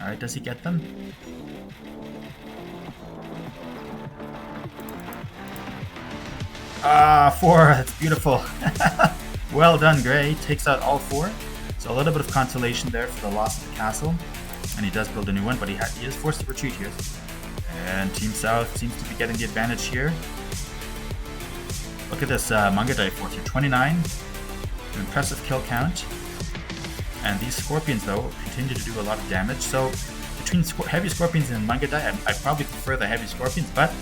Alright, does he get them? Ah, 4. That's beautiful. Well done, Gray. Takes out all 4. So a little bit of consolation there for the loss of the castle. And he does build a new one, but he is forced to retreat here. And Team South seems to be getting the advantage here. Look at this Mangadai force here. 29. An impressive kill count. And these Scorpions, though, continue to do a lot of damage. So between heavy Scorpions and Mangadai, I probably prefer the heavy Scorpions, but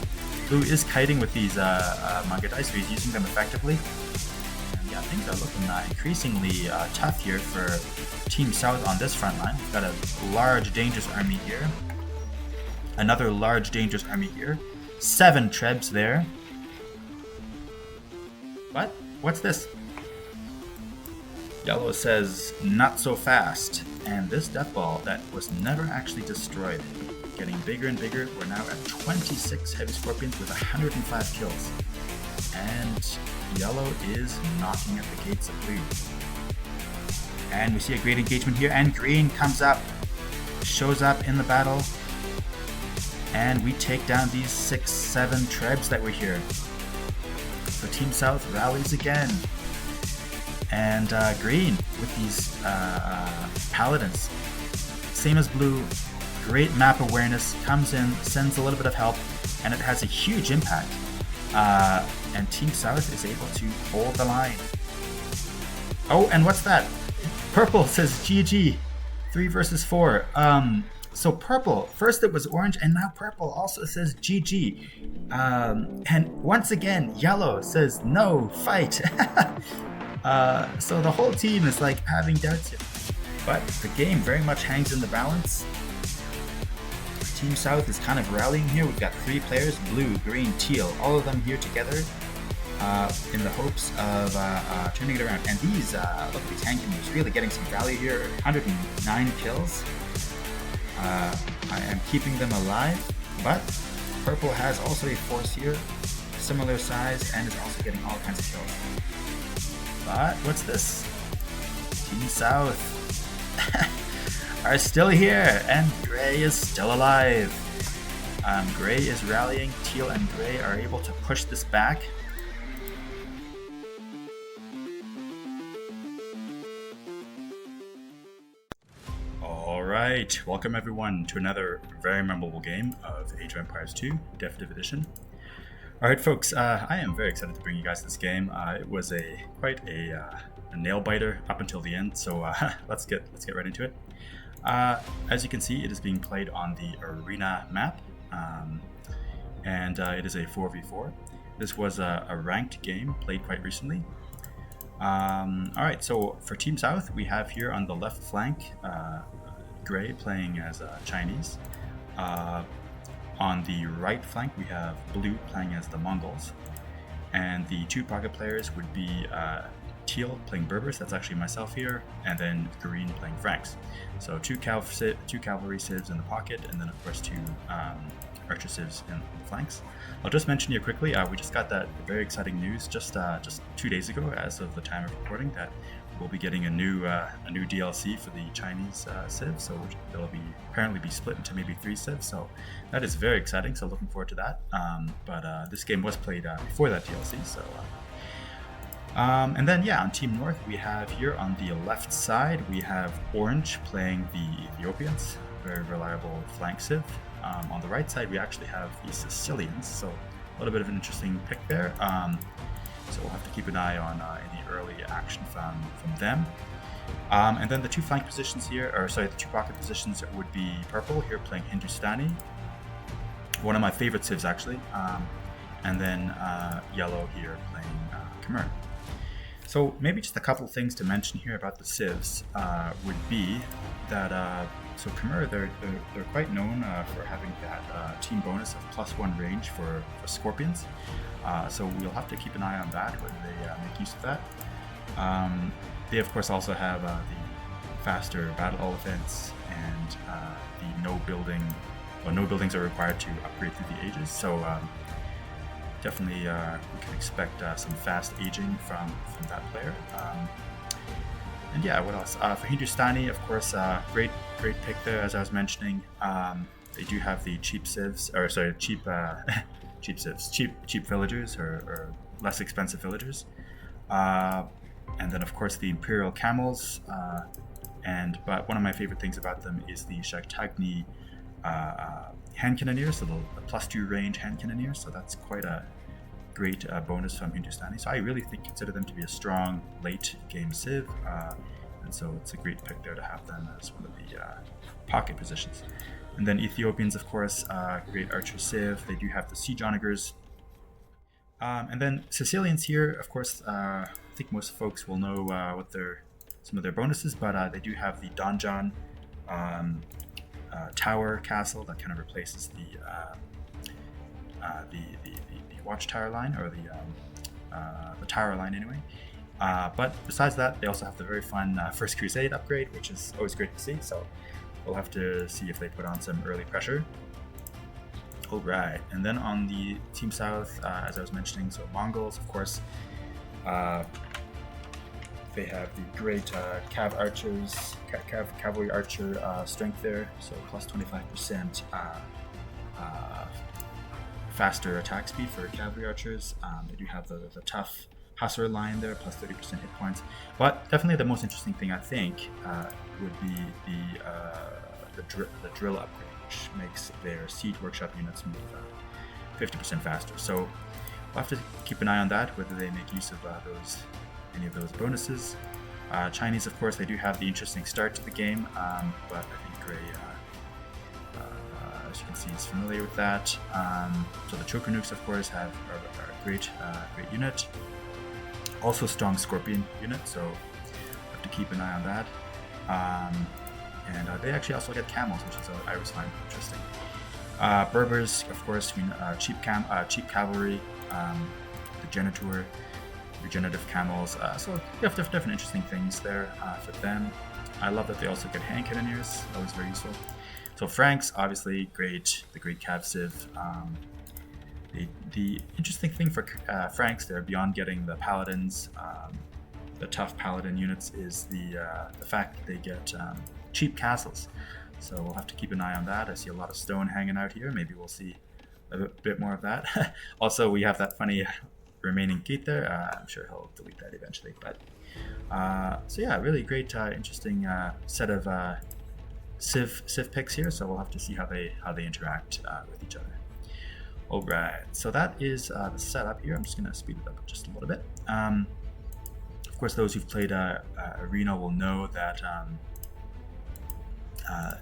Blue is kiting with these Mangadai, so he's using them effectively. And yeah, things are looking increasingly tough here for Team South on this front line. We've got a large, dangerous army here. Another large, dangerous army here. 7 Trebs there. What? What's this? Yellow says, not so fast. And this death ball that was never actually destroyed. Getting bigger and bigger. We're now at 26 heavy Scorpions with 105 kills. And Yellow is knocking at the gates of Blue. And we see a great engagement here. And Green comes up. Shows up in the battle. And we take down these 6-7 Trebs that were here. So Team South rallies again. And Green with these Paladins. Same as Blue. Great map awareness. Comes in, sends a little bit of help, and it has a huge impact. And Team South is able to hold the line. Oh, and what's that? Purple says GG. 3 versus 4. So purple, first it was orange, and now purple also says GG. And once again, yellow says no, fight. So the whole team is like having doubts here. But the game very much hangs in the balance. Team South is kind of rallying here. We've got 3 players, blue, green, teal, all of them here together in the hopes of turning it around. And these, look at these tank moves, really getting some value here. 109 kills. I am keeping them alive, but purple has also a force here, similar size, and is also getting all kinds of kills. But what's this? Team South are still here, and Gray is still alive. Gray is rallying. Teal and Gray are able to push this back. Alright, welcome everyone to another very memorable game of Age of Empires 2 Definitive Edition. Alright folks, I am very excited to bring you guys this game. It was quite a nail biter up until the end, so let's get right into it. As you can see, it is being played on the Arena map, and it is a 4v4. This was a ranked game played quite recently. Alright, so for Team South, we have here on the left flank Gray playing as Chinese. On the right flank, we have Blue playing as the Mongols. And the 2 pocket players would be Teal playing Berbers, that's actually myself here, and then Green playing Franks. So 2 cavalry civs in the pocket, and then of course 2 archer civs in the flanks. I'll just mention here quickly, we just got that very exciting news just 2 days ago, as of the time of recording, that we'll be getting a new DLC for the Chinese civ. So they'll apparently be split into maybe 3 civs. So that is very exciting. So looking forward to that. But this game was played before that DLC. So and then yeah, on Team North we have here on the left side we have Orange playing the Ethiopians, very reliable flank civ. On the right side we actually have the Sicilians. So a little bit of an interesting pick there. So we'll have to keep an eye on any early action from them. And then the 2 flank positions here, the 2 pocket positions would be purple here playing Hindustani, one of my favorite civs actually, and then yellow here playing Khmer. So maybe just a couple of things to mention here about the civs would be that so Khmer, they're quite known for having that team bonus of +1 range for Scorpions. So we'll have to keep an eye on that, whether they make use of that. They of course also have the faster battle elephants and the no buildings are required to upgrade through the ages. So definitely we can expect some fast aging from that player. And yeah, what else? For Hindustani, of course, great pick there. As I was mentioning, they do have the cheap civs, or sorry, cheap cheap civs, cheap villagers, or less expensive villagers. And then of course the Imperial Camels. But one of my favorite things about them is the Striapchyi hand cannoneers, so the +2 range hand cannoneers. So that's quite a great bonus from Hindustani. So I really consider them to be a strong late game civ, and so it's a great pick there to have them as one of the pocket positions. And then Ethiopians, of course, great archer civ. They do have the siege onagers. And then Sicilians here, of course, I think most folks will know what some of their bonuses, but they do have the donjon tower castle that kind of replaces the watchtower line, or the tower line anyway. But besides that, they also have the very fun First Crusade upgrade, which is always great to see. So we'll have to see if they put on some early pressure. All right, and then on the Team South, as I was mentioning, so Mongols, of course, they have the great cavalry archer strength there, so plus 25% faster attack speed for cavalry archers. They do have the tough Hussar line there, plus 30% hit points. But definitely the most interesting thing, I think, would be the drill upgrade, which makes their siege workshop units move 50% faster. So we'll have to keep an eye on that, whether they make use of any of those bonuses. Chinese, of course, they do have the interesting start to the game, but I think Gray, as you can see, is familiar with that. So the Chokanooks, of course, are a great unit. Also strong Scorpion unit, so we'll have to keep an eye on that. And they actually also get camels, which is I always find interesting. Berbers, of course, cheap cavalry, the regenerative camels. So you have different interesting things there for them. I love that they also get hand cannoneers, always very useful. So Franks, obviously the great cav civ. The interesting thing for Franks there, beyond getting the paladins, the tough paladin units, is the fact that they get cheap castles. So we'll have to keep an eye on that. I see a lot of stone hanging out here. Maybe we'll see a bit more of that. Also, we have that funny remaining gate there. I'm sure he'll delete that eventually. But so yeah, really great, interesting set of civ picks here. So we'll have to see how they interact with each other. All right, so that is the setup here. I'm just going to speed it up just a little bit. Of course, those who've played Arena will know that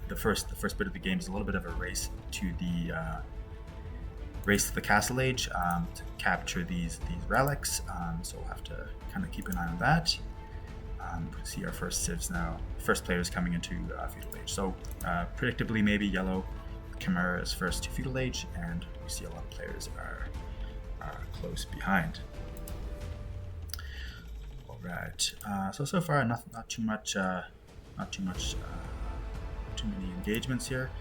the first bit of the game is a little bit of a race to the castle age to capture these relics. So we'll have to kind of keep an eye on that. We see our first civs now, first players coming into feudal age. So predictably, maybe yellow Khmer is first to feudal age, and we see a lot of players are close behind. All right. So far, not too many engagements here.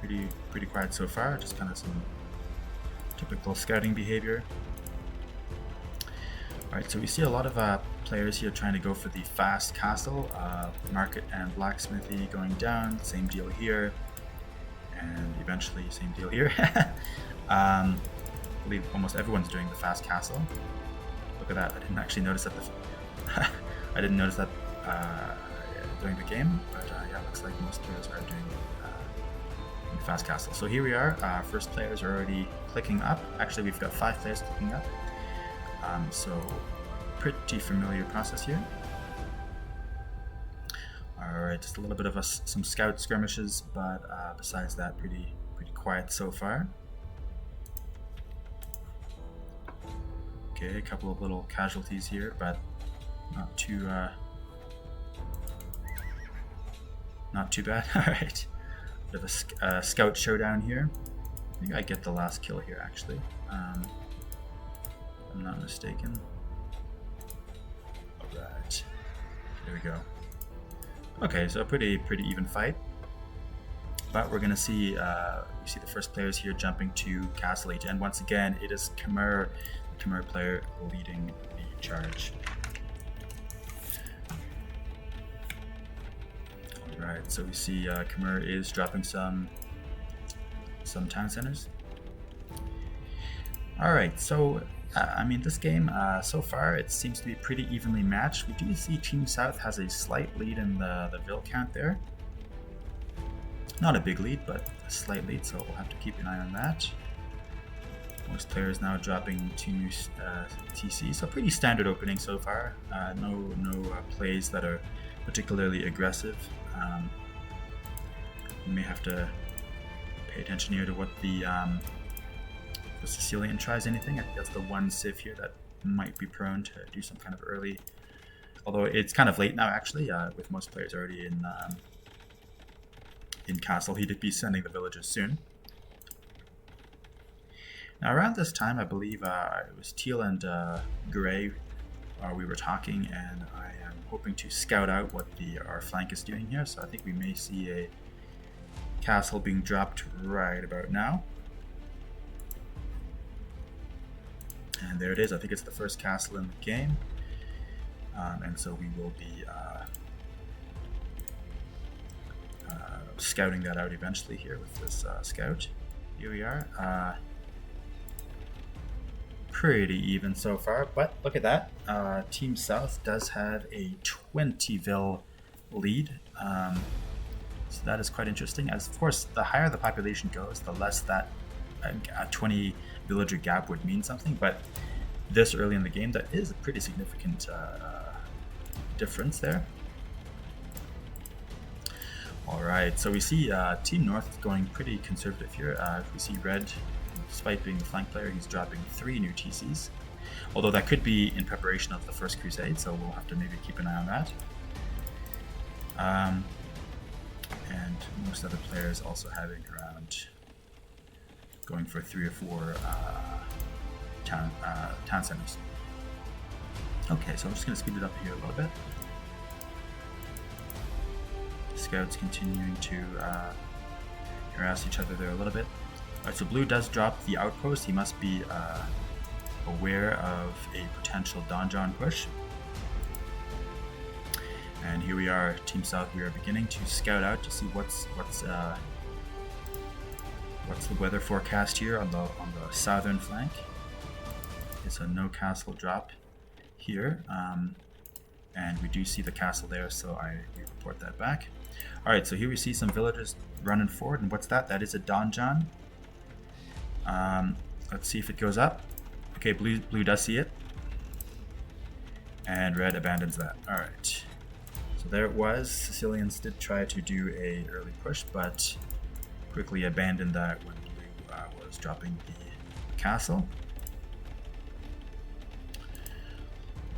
Pretty quiet so far. Just kind of some typical scouting behavior. All right. So we see a lot of players here trying to go for the fast castle. Market and blacksmithy going down. Same deal here. And eventually, same deal here. I believe almost everyone's doing the fast castle. Look at that! I didn't actually notice that. I didn't notice that during the game, but yeah, it looks like most players are doing the fast castle. So here we are. First players are already clicking up. Actually, we've got 5 players clicking up. So pretty familiar process here. Alright, just a little bit of some scout skirmishes, but besides that, pretty quiet so far. Okay, a couple of little casualties here, but not too bad. Alright, bit of a scout showdown here. I think I get the last kill here, actually. If I'm not mistaken. Alright, there we go. Okay, so a pretty even fight, but we're gonna see we see the first players here jumping to Castle Age, and once again it is Khmer, the Khmer player leading the charge. Right, so we see Camel is dropping some town centers. Alright, so I mean, this game, so far, it seems to be pretty evenly matched. We do see Team South has a slight lead in the Ville count there. Not a big lead, but a slight lead, so we'll have to keep an eye on that. Most players now dropping 2 new TC, so pretty standard opening so far. No plays that are particularly aggressive. We may have to pay attention here to what the Sicilian tries anything. I think that's the one civ here that might be prone to do some kind of early, although it's kind of late now actually, with most players already in castle. He'd be sending the villagers soon. Now around this time, I believe it was Teal and Gray we were talking, and I am hoping to scout out what our flank is doing here, so I think we may see a castle being dropped right about now. And there it is. I think it's the first castle in the game, and so we will be scouting that out eventually here with this scout. Here we are. Pretty even so far, but look at that. Team South does have a 20 lead, so that is quite interesting. As of course, the higher the population goes, the less that a 20 villager gap would mean something, but this early in the game, that is a pretty significant difference there. Alright, so we see Team North going pretty conservative here. We see Red, despite being the flank player, he's dropping 3 new TCs, although that could be in preparation of the First Crusade, so we'll have to maybe keep an eye on that. And most other players also having around going for 3 or 4 town centers. Okay, so I'm just going to speed it up here a little bit. Scouts continuing to harass each other there a little bit. Alright, so Blue does drop the outpost. He must be aware of a potential Donjon push. And here we are, Team South. We are beginning to scout out to see what's the weather forecast here on the southern flank. Okay, so no castle drop here, and we do see the castle there, so we report that back. All right, so here we see some villagers running forward, and what's that? That is a donjon. Let's see if it goes up. Okay, blue does see it, and red abandons that. All right, so there it was. Sicilians did try to do a early push, but quickly abandoned that when blue was dropping the castle.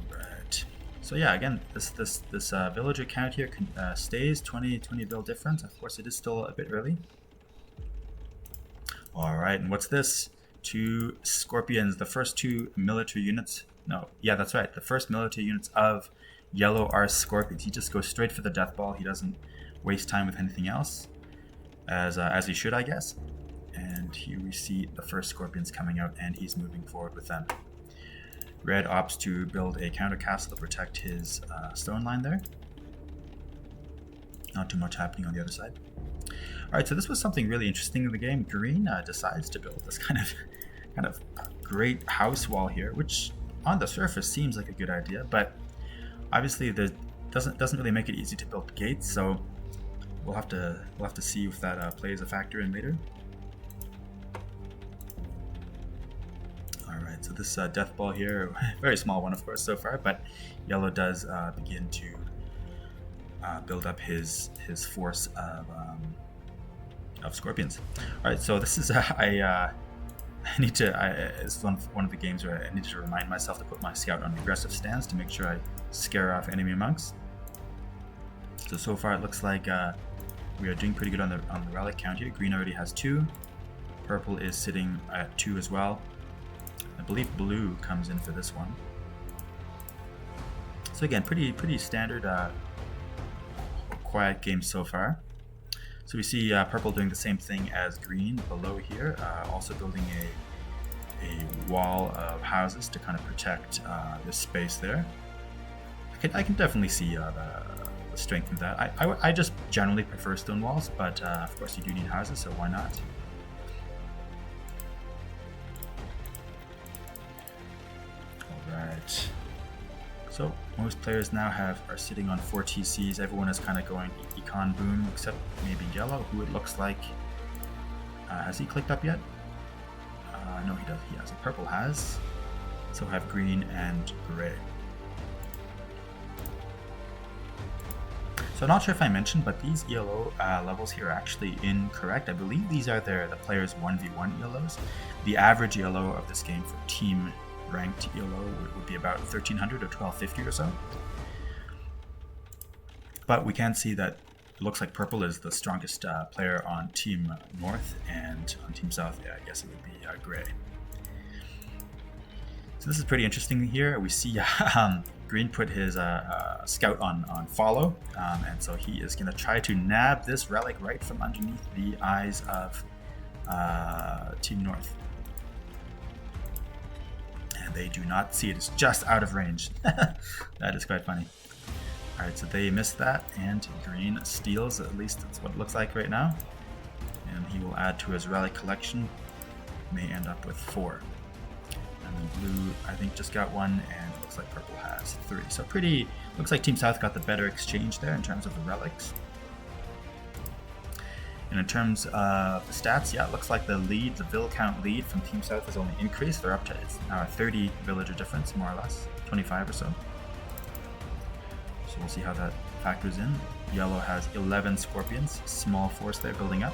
Right. So yeah, again, this villager count here stays 20 vil difference. Of course, it is still a bit early. All right, and what's this? 2 scorpions. The first 2 military units. No, yeah, that's right. The first military units of yellow are scorpions. He just goes straight for the death ball. He doesn't waste time with anything else, as he should, I guess. And here we see the first scorpions coming out, and he's moving forward with them. Red opts to build a counter castle to protect his stone line there. Not too much happening on the other side. Alright, so this was something really interesting in the game. Green decides to build this kind of great house wall here, which on the surface seems like a good idea, but obviously it doesn't really make it easy to build gates, so we'll have to see if that plays a factor in later. Alright, so this death ball here, very small one of course so far, but yellow does begin to build up his force of scorpions. Alright, so this is it's one of the games where I need to remind myself to put my scout on aggressive stance to make sure I scare off enemy monks. So far it looks like we are doing pretty good on the relic count here. Green already has 2. Purple is sitting at 2 as well. I believe blue comes in for this one. So again, pretty standard quiet game so far. So we see purple doing the same thing as green below here, also building a wall of houses to kind of protect this space there. I can definitely see the strengthen that. I just generally prefer stone walls, but of course you do need houses, so why not? Alright. So most players now are sitting on 4 TCs. Everyone is kind of going econ boom, except maybe yellow, who it looks like. Has he clicked up yet? No, he does. He has. Purple has. So have green and gray. So I'm not sure if I mentioned, but these ELO levels here are actually incorrect. I believe these are the players' 1v1 ELOs. The average ELO of this game for team ranked ELO would be about 1300 or 1250 or so. But we can see that it looks like purple is the strongest player on Team North, and on Team South, yeah, I guess it would be gray. So this is pretty interesting here. We see green put his scout on follow, and so he is going to try to nab this relic right from underneath the eyes of Team North. And they do not see it. It's just out of range. That is quite funny. Alright, so they missed that, and green steals, at least that's what it looks like right now. And he will add to his relic collection. May end up with 4. And blue, I think, just got 1, and it looks like purple has 3. So pretty, looks like Team South got the better exchange there in terms of the relics. And in terms of the stats, yeah, it looks like the vill count lead from Team South has only increased. They're up to, it's now a 30 villager difference, more or less, 25 or so. So we'll see how that factors in. Yellow has 11 scorpions, small force there building up.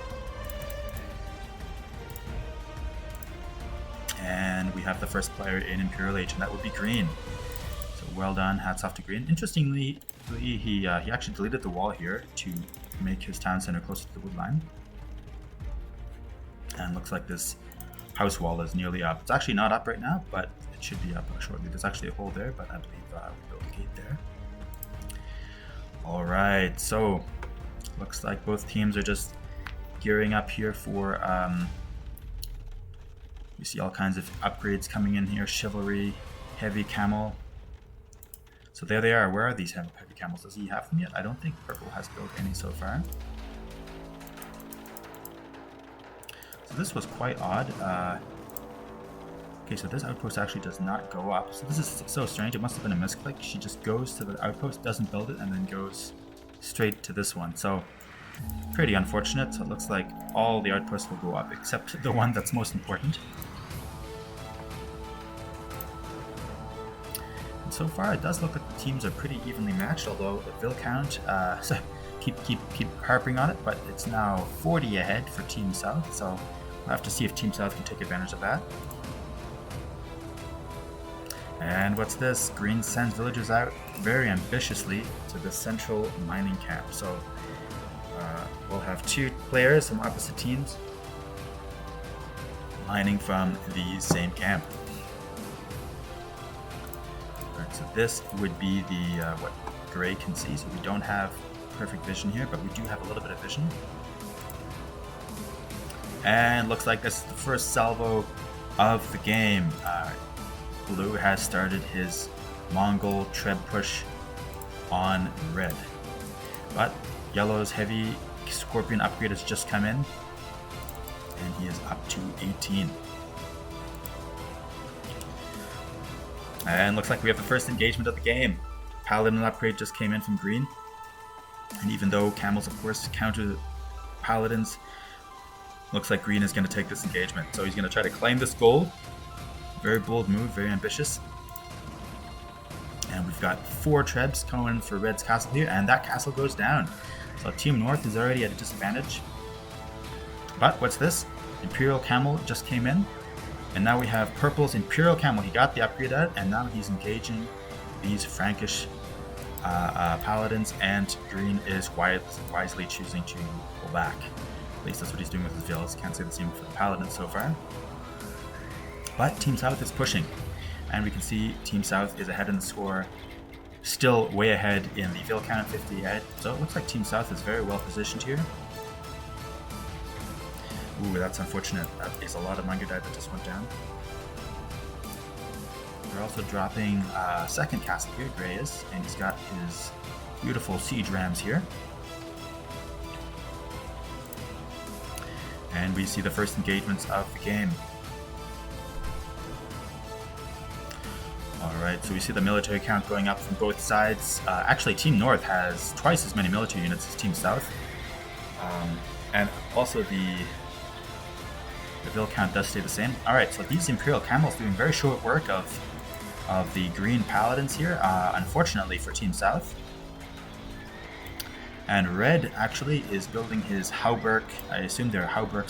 And we have the first player in Imperial Age, and that would be green. So well done, hats off to green. Interestingly, he actually deleted the wall here to make his town center closer to the wood line. And looks like this house wall is nearly up. It's actually not up right now, but it should be up shortly. There's actually a hole there, but I believe we built a gate there. Alright, so looks like both teams are just gearing up here for you see all kinds of upgrades coming in here. Chivalry, heavy camel. So there they are. Where are these heavy camels? Does he have them yet? I don't think purple has built any so far. So this was quite odd. Okay, so this outpost actually does not go up. So this is so strange. It must have been a misclick. She just goes to the outpost, doesn't build it, and then goes straight to this one. So pretty unfortunate. So it looks like all the outposts will go up except the one that's most important. And so far, it does look like the teams are pretty evenly matched, although the vill count, so keep harping on it, but it's now 40 ahead for Team South. So we'll have to see if Team South can take advantage of that. And what's this? Green sends villagers out very ambitiously to the central mining camp. So we'll have 2 players from opposite teams mining from the same camp. Alright, so this would be the what gray can see. So we don't have perfect vision here, but we do have a little bit of vision. And looks like this is the first salvo of the game. Blue has started his Mongol treb push on red. But yellow's heavy scorpion upgrade has just come in, and he is up to 18. And looks like we have the first engagement of the game. Paladin upgrade just came in from green. And even though camels, of course, counter paladins, looks like green is going to take this engagement. So he's going to try to claim this gold. Very bold move, very ambitious. And we've got 4 trebs coming in for red's castle here, and that castle goes down. So Team North is already at a disadvantage. But what's this? Imperial Camel just came in. And now we have purple's Imperial Camel. He got the upgrade out, and now he's engaging these Frankish paladins, and green is wisely choosing to pull back. At least that's what he's doing with his villas. Can't say the same for the paladins so far. But Team South is pushing, and we can see Team South is ahead in the score, still way ahead in the vill count, 50 ahead. So it looks like Team South is very well positioned here. Ooh, that's unfortunate. That is a lot of Mangudai that just went down. They're also dropping second castle here, Gray is, and he's got his Beautiful siege rams here. And we see the first engagements of the game. Alright, so we see the military count going up from both sides. Actually, Team North has twice as many military units as Team South. And also the bill count does stay the same. Alright, so these Imperial Camels doing very short work of the green Paladins here, unfortunately for Team South. And Red actually is building his Hauberk, I assume they're Hauberk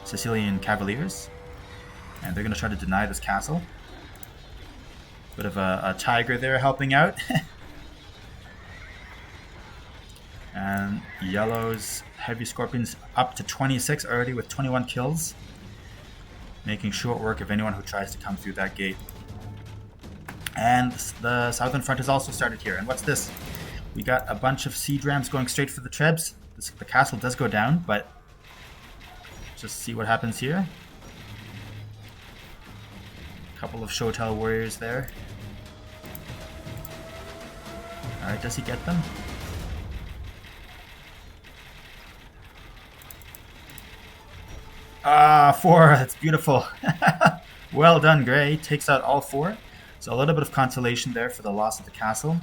Sicilian Cavaliers. And they're going to try to deny this castle. Bit of a tiger there helping out. And Yellow's Heavy Scorpions up to 26 already with 21 kills. Making short work of anyone who tries to come through that gate. And the southern front has also started here. And what's this? We got a bunch of siege rams going straight for the trebs. The castle does go down, but just see what happens here. A couple of Shotel warriors there. Alright, does he get them? Ah, 4. That's beautiful. Well done, Gray. Takes out all 4. So a little bit of consolation there for the loss of the castle.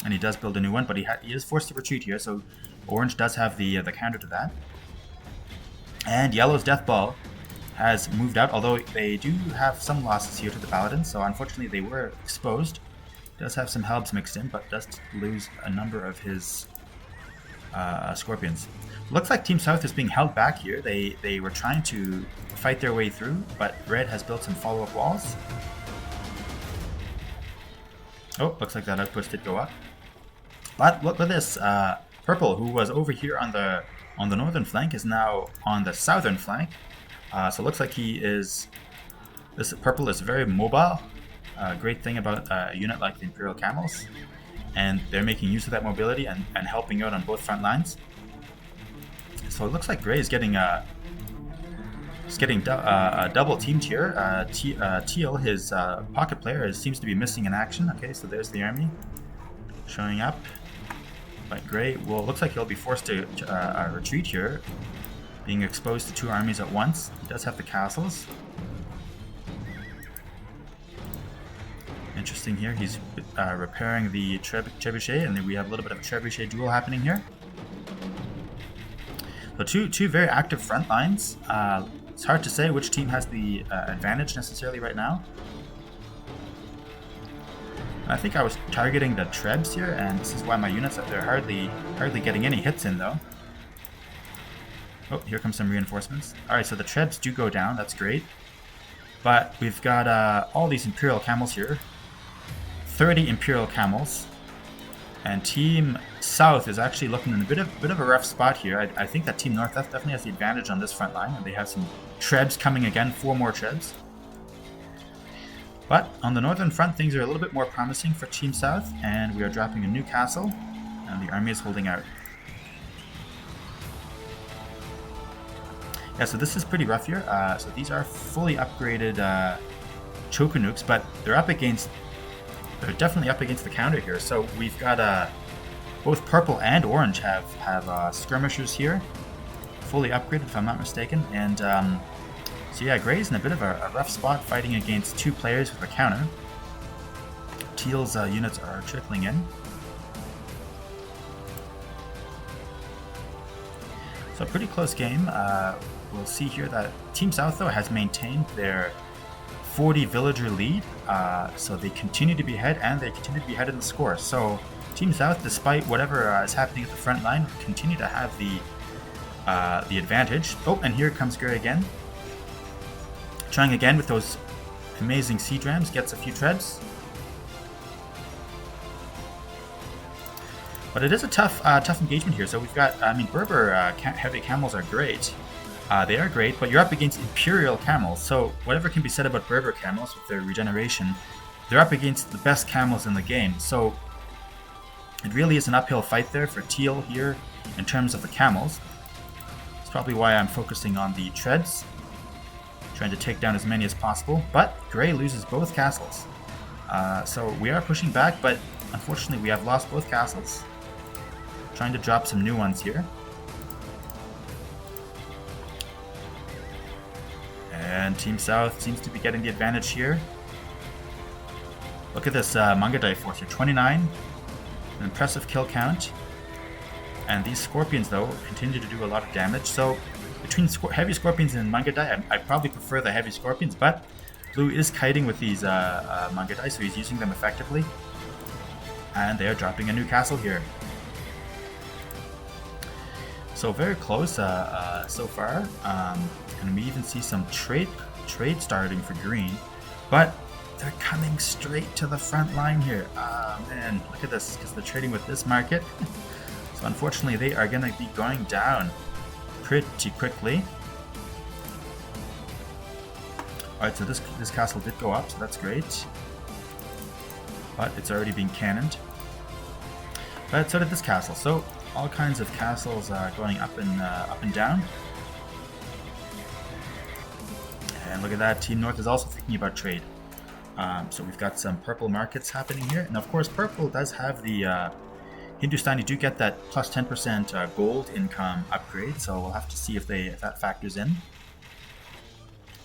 And he does build a new one, but he is forced to retreat here, so Orange does have the counter to that. And Yellow's Death Ball has moved out, although they do have some losses here to the Paladins, so unfortunately they were exposed. Does have some Helbs mixed in, but does lose a number of his Scorpions. Looks like Team South is being held back here. They were trying to fight their way through, but Red has built some follow-up walls. Oh, looks like that outpost did go up. But look at this. Purple, who was over here on the northern flank, is now on the southern flank. So it looks like this Purple is very mobile. Great thing about a unit like the Imperial Camels. And they're making use of that mobility and helping out on both front lines. So it looks like Gray is getting double teamed here. Teal, his pocket player, seems to be missing in action. Okay, so there's the army showing up. But Gray, well, it looks like he'll be forced to retreat here, being exposed to 2 armies at once. He does have the castles. Interesting here, he's repairing the Trebuchet, and then we have a little bit of a Trebuchet duel happening here. So two very active front lines. It's hard to say which team has the advantage necessarily right now. I think I was targeting the Trebs here, and this is why my units they're hardly getting any hits in though. Oh, here comes some reinforcements. Alright, so the Trebs do go down, that's great. But we've got all these Imperial Camels here. 30 Imperial Camels. And Team South is actually looking in a bit of a rough spot here. I think that Team North definitely has the advantage on this front line, and they have some Trebs coming again, 4 more Trebs. But on the northern front, things are a little bit more promising for Team South, and we are dropping a new castle, and the army is holding out. Yeah, so this is pretty rough here. So these are fully upgraded Chokanukes, but they're definitely up against the counter here. So we've got both Purple and Orange have skirmishers here, fully upgraded if I'm not mistaken, and so yeah, Gray's in a bit of a rough spot fighting against 2 players with a counter. Teal's units are trickling in. So a pretty close game. We'll see here that Team South, though, has maintained their 40 villager lead. So they continue to be ahead, and they continue to be ahead in the score. So Team South, despite whatever is happening at the front line, continue to have the advantage. Oh, and here comes Gray again. Trying again with those amazing siege rams, gets a few Trebs. But it is a tough engagement here. So we've got, Berber heavy camels are great. They are great, but you're up against Imperial camels. So whatever can be said about Berber camels with their regeneration, they're up against the best camels in the game. So it really is an uphill fight there for Teal here in terms of the camels. It's probably why I'm focusing on the Trebs, trying to take down as many as possible. But Gray loses both castles. So we are pushing back, but unfortunately, we have lost both castles. Trying to drop some new ones here. And Team South seems to be getting the advantage here. Look at this Mangadai force here, 29. An impressive kill count. And these Scorpions, though, continue to do a lot of damage. So, between Heavy Scorpions and Mangadai, I probably prefer the Heavy Scorpions, but Blue is kiting with these Mangadai, so he's using them effectively. And they are dropping a new castle here. So very close so far. And we even see some trade starting for green. But they're coming straight to the front line here. Man, look at this, because they're trading with this market. So unfortunately, they are going to be going down pretty quickly. Alright, so this castle did go up, so that's great. But it's already being cannoned. But so did this castle. So all kinds of castles going up and down. And look at that, Team North is also thinking about trade. So we've got some purple markets happening here. And of course, purple does have the Hindustan. You do get that plus 10% gold income upgrade. So we'll have to see if that factors in.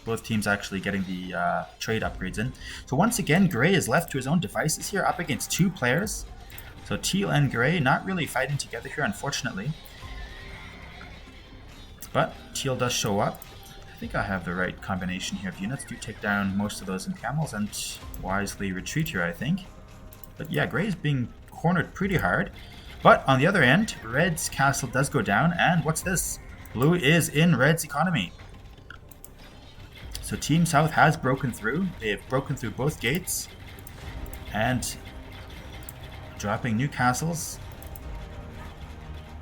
Both teams actually getting the trade upgrades in. So once again, Gray is left to his own devices here, up against two players. So Teal and Gray not really fighting together here, unfortunately. But Teal does show up. I think I have the right combination here of units. Do take down most of those in camels and wisely retreat here, I think. But yeah, Gray is being cornered pretty hard. But on the other end, Red's castle does go down. And what's this? Blue is in Red's economy. So Team South has broken through. They have broken through both gates. And dropping new castles.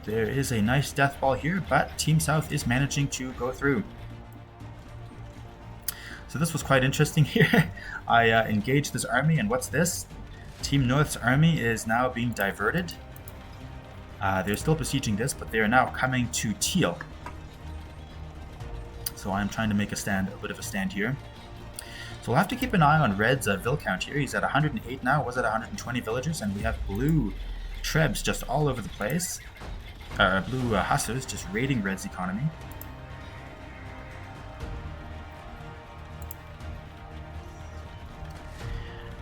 There is a nice death ball here, but Team South is managing to go through. So this was quite interesting here. I engaged this army, and what's this? Team North's army is now being diverted. They're still besieging this, but they are now coming to Teal. So I'm trying to make a bit of a stand here. So we'll have to keep an eye on Red's vill count here. He's at 108 now, was at 120 villagers, and we have blue Trebs just all over the place. Blue Hussars just raiding Red's economy.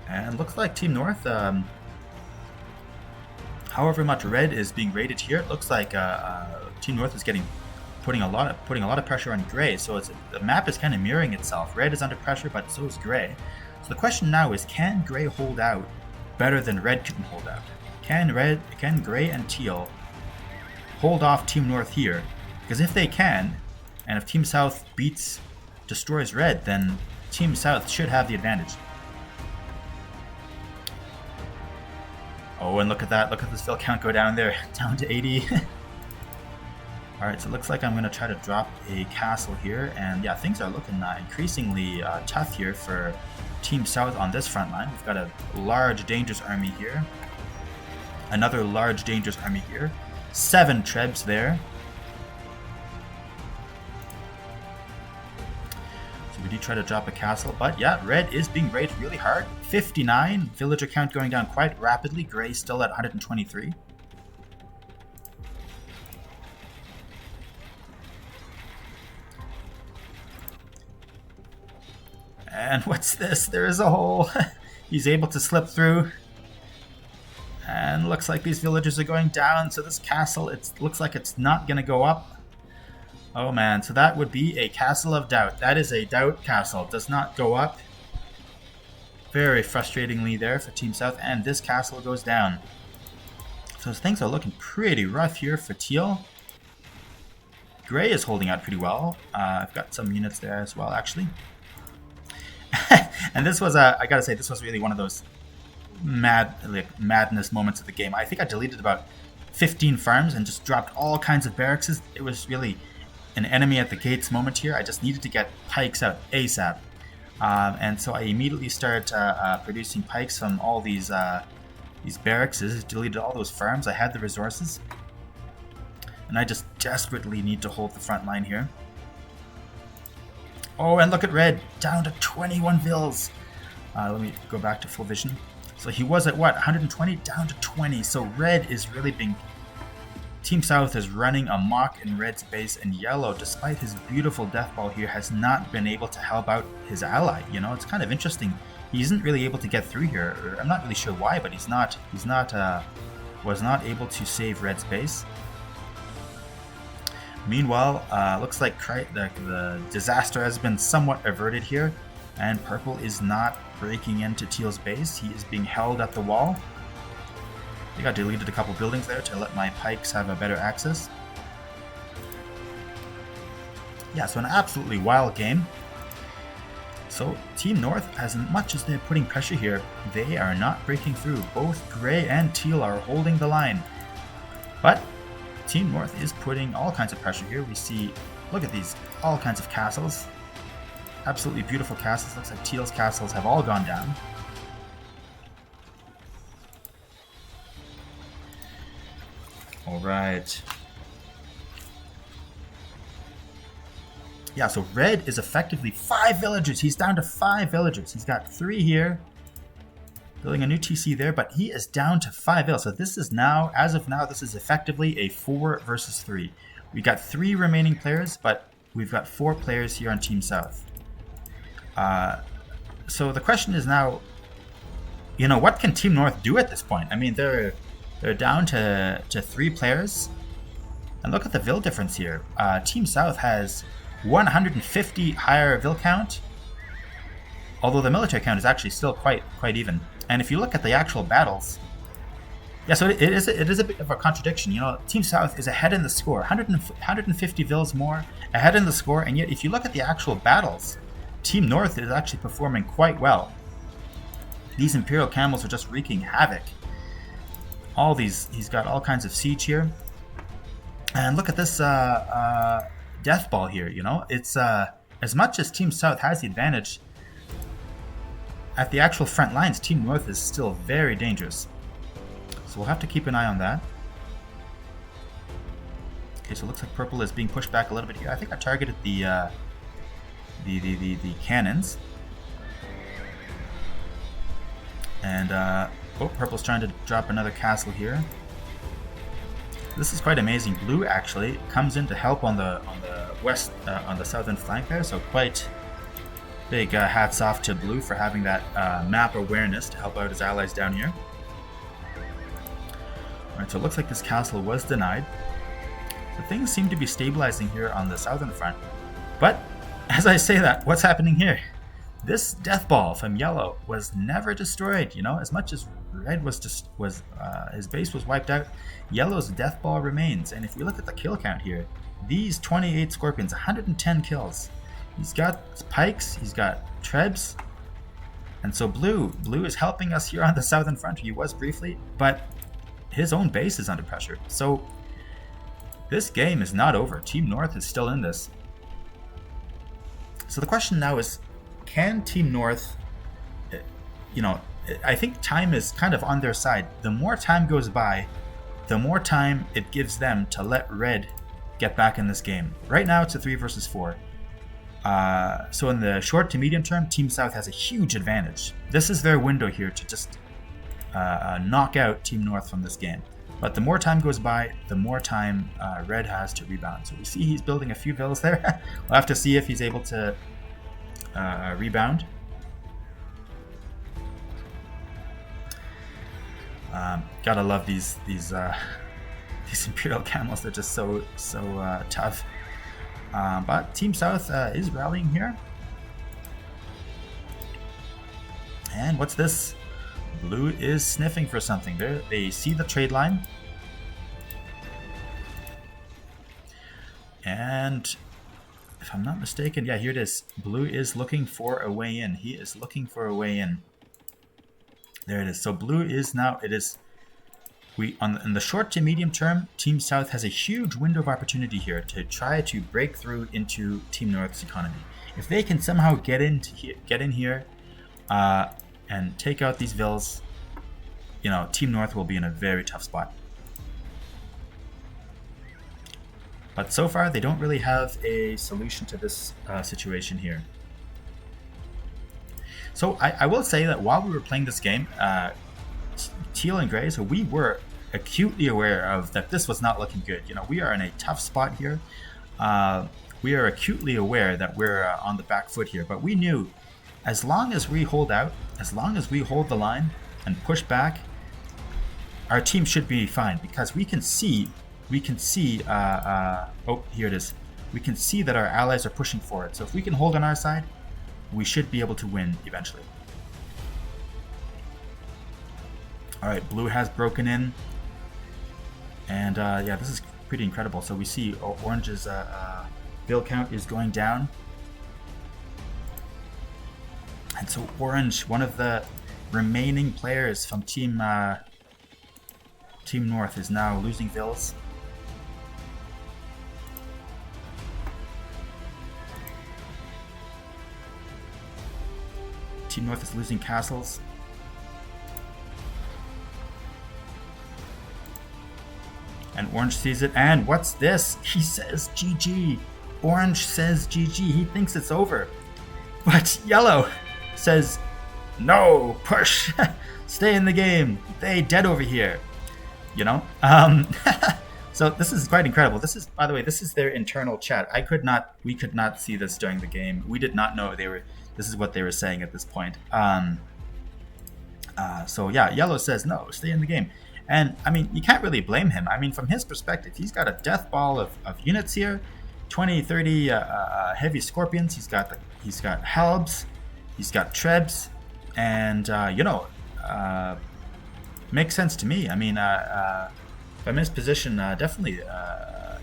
And looks like Team North, however much Red is being raided here, it looks like Team North is putting a lot of pressure on Gray. So the map is kind of mirroring itself. Red is under pressure, but so is Gray. So the question now is, can Gray hold out better than Red can hold out? Can Gray and Teal hold off Team North here? Because if they can, and if Team South destroys Red, then Team South should have the advantage. Oh, and look at that. Look at this fill count go down there. Down to 80. Alright, so it looks like I'm going to try to drop a castle here. And yeah, things are looking increasingly tough here for Team South on this front line. We've got a large, dangerous army here. Another large, dangerous army here. 7 Trebs there. So we do try to drop a castle. But yeah, Red is being raided really hard. 59. Villager count going down quite rapidly. Gray still at 123. And what's this? There is a hole. He's able to slip through. And looks like these villagers are going down. So this castle, it looks like it's not going to go up. Oh man, so that would be a castle of doubt. That is a doubt castle. Does not go up. Very frustratingly there for Team South. And this castle goes down. So things are looking pretty rough here for Teal. Gray is holding out pretty well. I've got some units there as well, actually. And this was, I gotta say, this was really one of those madness moments of the game. I think I deleted about 15 farms and just dropped all kinds of barracks. It was really an enemy at the gates moment here. I just needed to get pikes out ASAP. And so I immediately started producing pikes from all these barracks. Deleted all those farms. I had the resources. And I just desperately need to hold the front line here. Oh, and look at Red, down to 21 vills. Let me go back to full vision. So he was at what, 120 down to 20. So red is really being... Team South is running amok in red's base, and yellow, despite his beautiful death ball here, has not been able to help out his ally. You know, it's kind of interesting. He isn't really able to get through here. I'm not really sure why, but was not able to save red's base. Meanwhile, looks like the disaster has been somewhat averted here, and purple is not breaking into teal's base. He is being held at the wall. I think I deleted a couple buildings there to let my pikes have a better access. Yeah, so an absolutely wild game. So Team North, as much as they're putting pressure here, they are not breaking through. Both gray and teal are holding the line. But Team North is putting all kinds of pressure here. We see, look at these, all kinds of castles. Absolutely beautiful castles. Looks like teal's castles have all gone down. All right. Yeah, so red is effectively 5 villagers. He's down to 5 villagers. He's got 3 here. Building a new TC there, but he is down to 5 villas. So this is now, as of now, this is effectively a 4 versus 3. We got 3 remaining players, but we've got 4 players here on Team South. So the question is now, you know, what can Team North do at this point? I mean, they're down to 3 players. And look at the vill difference here. Team South has 150 higher vill count, although the military count is actually still quite even. And if you look at the actual battles, yeah, so it is a bit of a contradiction. You know, Team South is ahead in the score, 150 vills more ahead in the score, and yet if you look at the actual battles, Team North is actually performing quite well. These Imperial Camels are just wreaking havoc. All these, he's got all kinds of siege here. And look at this death ball here, you know? It's as much as Team South has the advantage, at the actual front lines, Team North is still very dangerous. So we'll have to keep an eye on that. Okay, so it looks like purple is being pushed back a little bit here. I think I targeted the cannons. And oh, purple's trying to drop another castle here. This is quite amazing. Blue actually comes in to help on the west, on the southern flank there. So quite big hats off to Blue for having that map awareness to help out his allies down here. Alright, so it looks like this castle was denied. So things seem to be stabilizing here on the southern front. But as I say that, what's happening here? This death ball from yellow was never destroyed. You know, as much as red was his base was wiped out, yellow's death ball remains. And if we look at the kill count here, these 28 scorpions, 110 kills. He's got pikes, he's got trebs, and so blue is helping us here on the southern front. He was briefly, but his own base is under pressure. So this game is not over. Team North is still in this. So the question now is, can Team North, you know, I think time is kind of on their side. The more time goes by, the more time it gives them to let red get back in this game. Right now it's a 3 versus 4. So in the short to medium term, Team South has a huge advantage. This is their window here to just knock out Team North from this game. But the more time goes by, the more time red has to rebound. So we see he's building a few villas there. We'll have to see if he's able to rebound. Gotta love these Imperial Camels. They're just so tough. But Team South is rallying here. And what's this? Blue is sniffing for something. They see the trade line. And if I'm not mistaken, yeah, here it is. Blue is looking for a way in. He is looking for a way in. There it is. So blue is now, it is, in the short to medium term, Team South has a huge window of opportunity here to try to break through into Team North's economy. If they can somehow get in here and take out these vills, you know, Team North will be in a very tough spot. But so far, they don't really have a solution to this situation here. So I will say that while we were playing this game, teal and gray, so we were acutely aware of that this was not looking good. You know, we are in a tough spot here. We are acutely aware that we're on the back foot here, but we knew as long as we hold out, as long as we hold the line and push back, our team should be fine, because we can see, oh, here it is. We can see that our allies are pushing forward. So if we can hold on our side, we should be able to win eventually. All right, blue has broken in. And yeah, this is pretty incredible. So we see orange's build count is going down. And so orange, one of the remaining players from Team North, is now losing vills. Team North is losing castles. And orange sees it, and what's this? He says GG. Orange says GG. He thinks it's over. But yellow says, no, push. Stay in the game. They dead over here. You know? So this is quite incredible. This is, by the way, this is their internal chat. We could not see this during the game. We did not know this is what they were saying at this point. So yeah, yellow says, no, stay in the game. And I mean, you can't really blame him. I mean, from his perspective, he's got a death ball of units here, 20, 30 heavy scorpions. He's got halbs, he's got trebs, and you know, makes sense to me. I mean, from his position, definitely,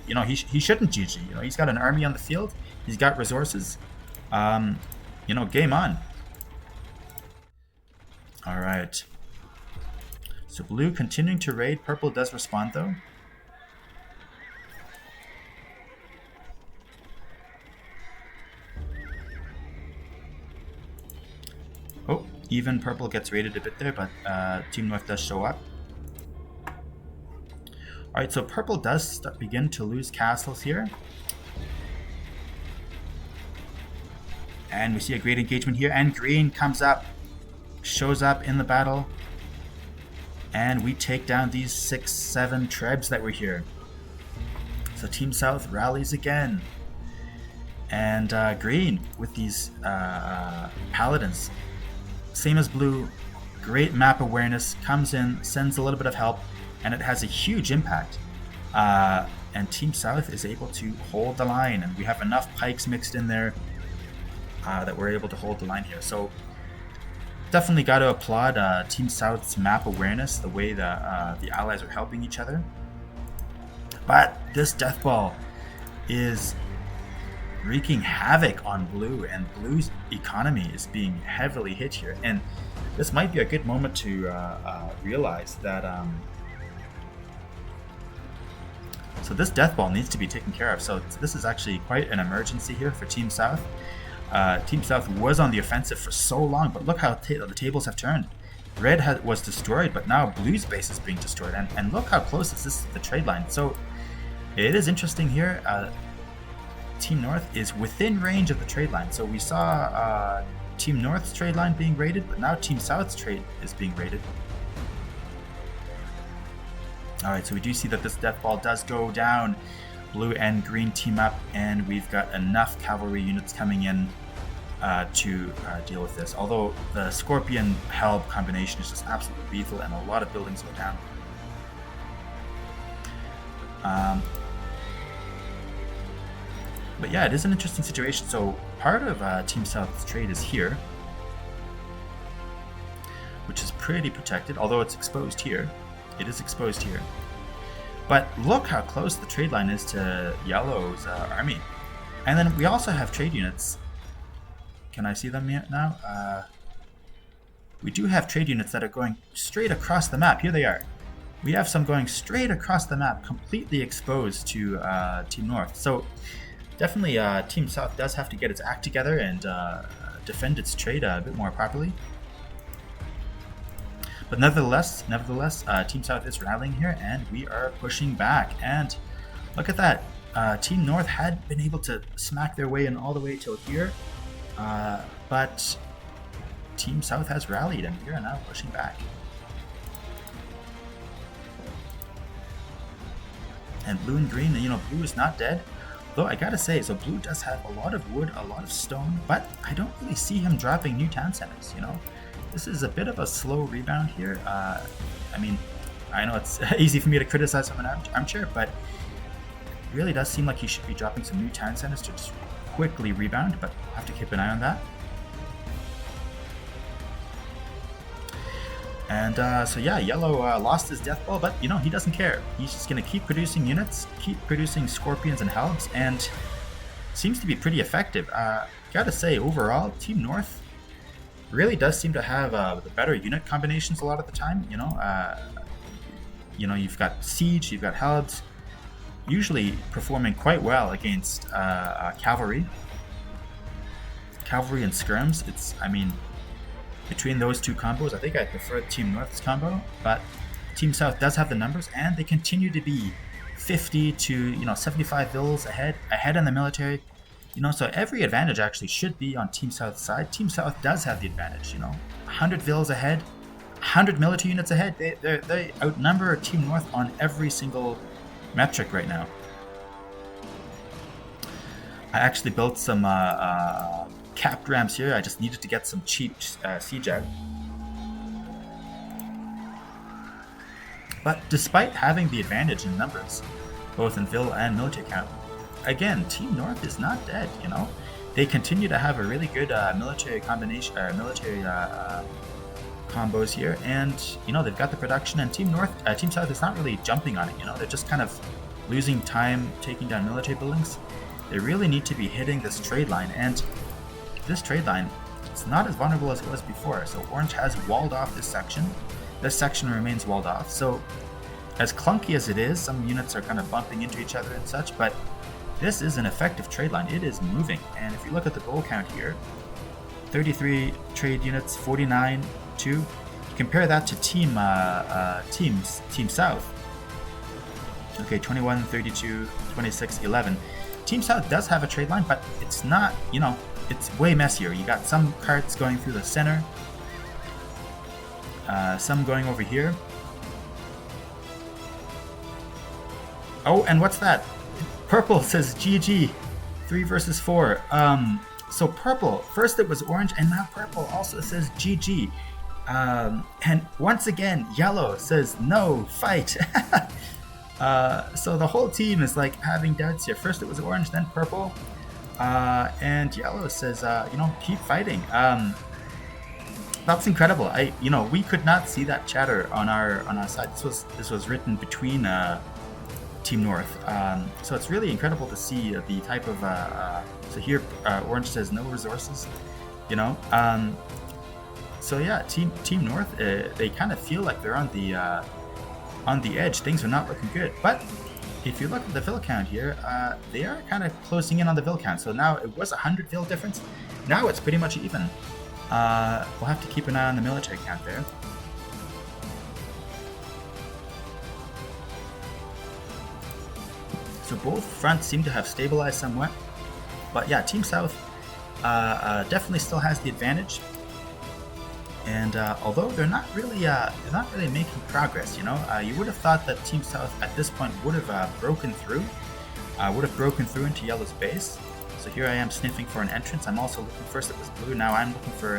you know, he shouldn't GG. You know, he's got an army on the field, he's got resources. You know, game on. All right. So blue continuing to raid. Purple does respond though. Oh, even purple gets raided a bit there, but Team North does show up. Alright, so purple does begin to lose castles here. And we see a great engagement here, and green comes up, shows up in the battle. And we take down these 6-7 trebs that were here. So Team South rallies again. And green with these paladins. Same as blue, great map awareness, comes in, sends a little bit of help, and it has a huge impact. And Team South is able to hold the line, and we have enough pikes mixed in there that we're able to hold the line here. So definitely got to applaud Team South's map awareness, the way the allies are helping each other. But this death ball is wreaking havoc on blue, and blue's economy is being heavily hit here. And this might be a good moment to realize that so this death ball needs to be taken care of. So this is actually quite an emergency here for Team South. Team South was on the offensive for so long, but look how the tables have turned. Red was destroyed, but now blue's base is being destroyed, and look how close this is to the trade line. So it is interesting here. Team North is within range of the trade line. So we saw Team North's trade line being raided, but now Team South's trade is being raided. Alright, so we do see that this death ball does go down. Blue and green team up, and we've got enough cavalry units coming in to deal with this. Although the Scorpion Helb combination is just absolutely lethal, and a lot of buildings go down. But yeah, it is an interesting situation. So part of Team South's trade is here, which is pretty protected, although it's exposed here. It is exposed here. But look how close the trade line is to Yellow's army. And then we also have trade units. Can I see them yet now? We do have trade units that are going straight across the map. Here they are. We have some going straight across the map, completely exposed to Team North. So definitely Team South does have to get its act together and defend its trade a bit more properly. But nevertheless, Team South is rallying here, and we are pushing back. And look at that. Team North had been able to smack their way in all the way till here, but Team South has rallied, and we are now pushing back. And blue and green, you know, blue is not dead. Though I gotta say, so blue does have a lot of wood, a lot of stone, but I don't really see him dropping new town centers, you know? This is a bit of a slow rebound here. I mean, I know it's easy for me to criticize from an armchair, but it really does seem like he should be dropping some new town centers to just quickly rebound, but I'll have to keep an eye on that. And so yeah, yellow lost his death ball, but you know, he doesn't care. He's just going to keep producing units, keep producing scorpions and helms, and seems to be pretty effective. Gotta say, overall, Team North really does seem to have the better unit combinations a lot of the time. You know, you've got siege, you've got helms, usually performing quite well against cavalry and skirms. I mean, between those two combos, I think I prefer Team North's combo, but Team South does have the numbers, and they continue to be 50 to 75 vills ahead in the military. You know, so every advantage actually should be on Team South's side. Team South does have the advantage. You know, 100 vills ahead, 100 military units ahead. They outnumber Team North on every single metric right now. I actually built some capped rams here. I just needed to get some cheap siege out. But despite having the advantage in numbers, both in vill and military count, again, Team North is not dead. You know, they continue to have a really good military combination, combos here, and you know, they've got the production. And Team South is not really jumping on it. You know, they're just kind of losing time taking down military buildings. They really need to be hitting this trade line, and this trade line, it's not as vulnerable as it was before. So Orange has walled off this section. This section remains walled off. So as clunky as it is, some units are kind of bumping into each other and such, but this is an effective trade line. It is moving. And if you look at the goal count here, 33 trade units, 49, 2. Compare that to Team South. Okay, 21, 32, 26, 11. Team South does have a trade line, but it's not, you know, it's way messier. You got some carts going through the center, some going over here. Oh, and what's that? Purple says GG, 3 versus 4. So purple, first it was orange, and now purple also says GG. And once again, yellow says no, fight. So the whole team is like having doubts here. First it was orange, then purple. And yellow says, you know, keep fighting. That's incredible. We could not see that chatter on our side. This was written between Team North. So it's really incredible to see the type of. So here, orange says no resources. You know. So yeah, Team North, they kind of feel like they're on the edge. Things are not looking good, but if you look at the vill count here, they are kind of closing in on the vill count. So now it was 100 vill difference. Now it's pretty much even. We'll have to keep an eye on the military count there. So both fronts seem to have stabilized somewhat. But yeah, Team South definitely still has the advantage. And although they're not really making progress, you know, you would have thought that Team South at this point would have broken through into Yellow's base. So here I am sniffing for an entrance. I'm also looking, first it was blue, now I'm looking for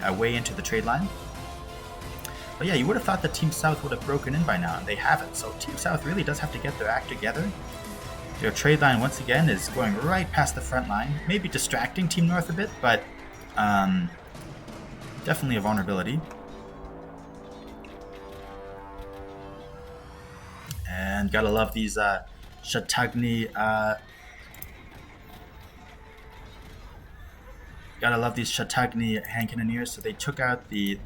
a way into the trade line. But yeah, you would have thought that Team South would have broken in by now, and they haven't. So Team South really does have to get their act together. Their trade line once again is going right past the front line, maybe distracting Team North a bit, but definitely a vulnerability. And gotta love these Striapchyi hand cannoneers. So they took out the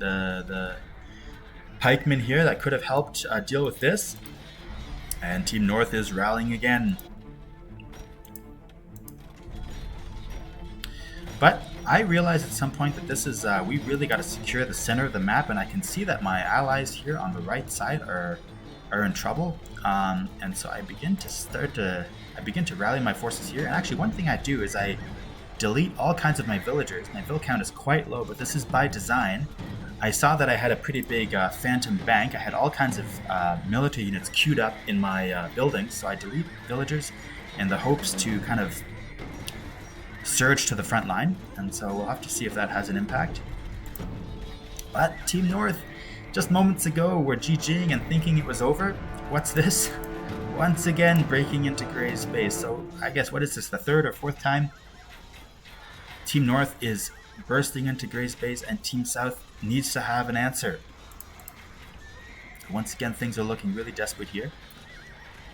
pikemen here that could have helped deal with this. And Team North is rallying again. But I realized at some point that this is, we really got to secure the center of the map, and I can see that my allies here on the right side are in trouble. And so I begin to rally my forces here. And actually one thing I do is I delete all kinds of my villagers. My vill count is quite low, but this is by design. I saw that I had a pretty big phantom bank. I had all kinds of military units queued up in my buildings, so I delete villagers in the hopes to kind of surge to the front line, and so we'll have to see if that has an impact. But Team North, just moments ago, were GGing and thinking it was over. What's this? Once again, breaking into Gray's base. So I guess, what is this, the third or fourth time Team North is bursting into Gray's base, and Team South needs to have an answer. Once again, things are looking really desperate here.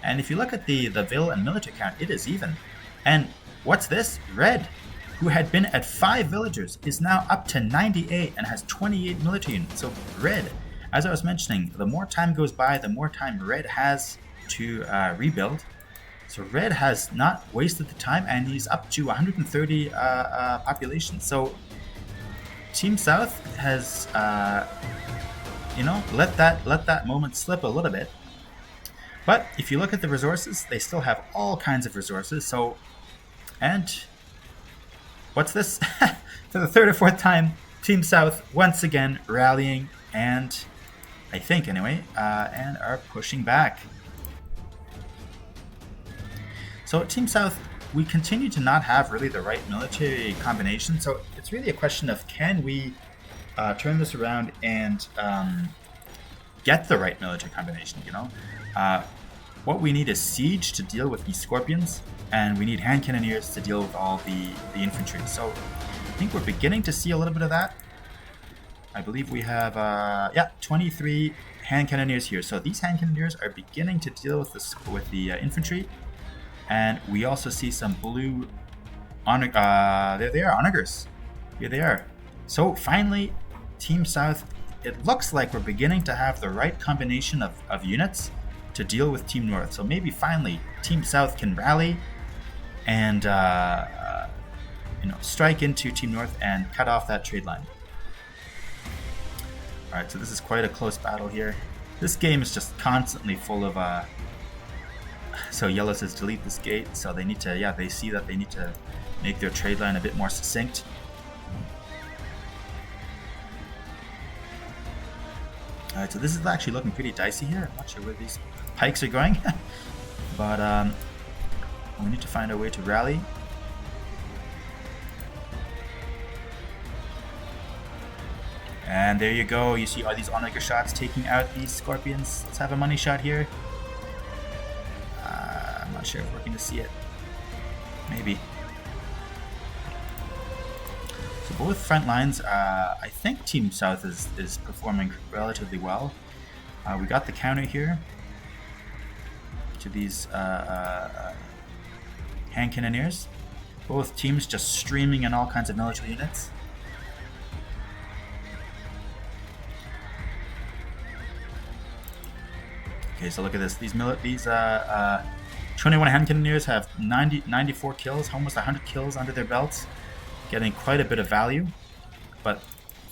And if you look at the Vill and military count, it is even. And what's this? Red, who had been at 5 villagers, is now up to 98 and has 28 military units. So Red, as I was mentioning, the more time goes by, the more time Red has to rebuild. So Red has not wasted the time, and he's up to 130 population. So Team South has, let that moment slip a little bit. But if you look at the resources, they still have all kinds of resources. So, and what's this? For the third or fourth time, Team South once again rallying, and I think anyway, and are pushing back. So Team South, we continue to not have really the right military combination. So it's really a question of, can we turn this around and get the right military combination, What we need is siege to deal with these scorpions, and we need hand cannoneers to deal with all the infantry. So I think we're beginning to see a little bit of that. I believe we have 23 hand cannoneers here. So these hand cannoneers are beginning to deal with the infantry, and we also see some blue there they are, onagers. Here they are. So finally, Team South, it looks like we're beginning to have the right combination of units to deal with Team North. So maybe finally Team South can rally and strike into Team North and cut off that trade line. Alright, so this is quite a close battle here. This game is just constantly full of so Yellow says delete this gate, so they need to, they see that they need to make their trade line a bit more succinct. Alright, so this is actually looking pretty dicey here. I'm not sure where these pikes are going, but we need to find a way to rally. And there you go, you see all these onager shots taking out these scorpions. Let's have a money shot here. I'm not sure if we're going to see it. Maybe. So both front lines, I think Team South is performing relatively well. We got the counter here to these hand cannoneers. Both teams just streaming in all kinds of military units. Okay, so look at this. These 21 hand cannoneers have 94 kills, almost 100 kills under their belts, getting quite a bit of value. But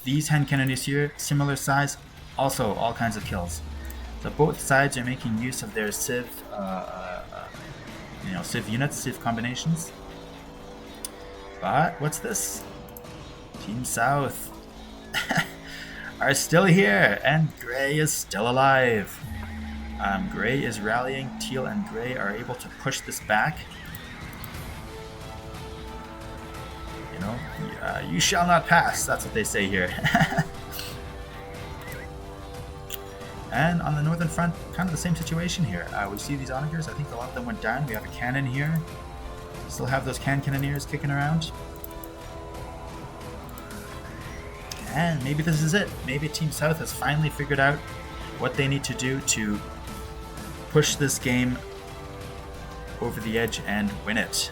these hand cannoneers here, similar size, also all kinds of kills. So both sides are making use of their civ, civ units, civ combinations. But what's this? Team South are still here, and Gray is still alive. Gray is rallying. Teal and Gray are able to push this back. You shall not pass. That's what they say here. And on the northern front, kind of the same situation here. We see these onagers. I think a lot of them went down. We have a cannon here. Still have those cannoneers kicking around. And maybe this is it. Maybe Team South has finally figured out what they need to do to push this game over the edge and win it.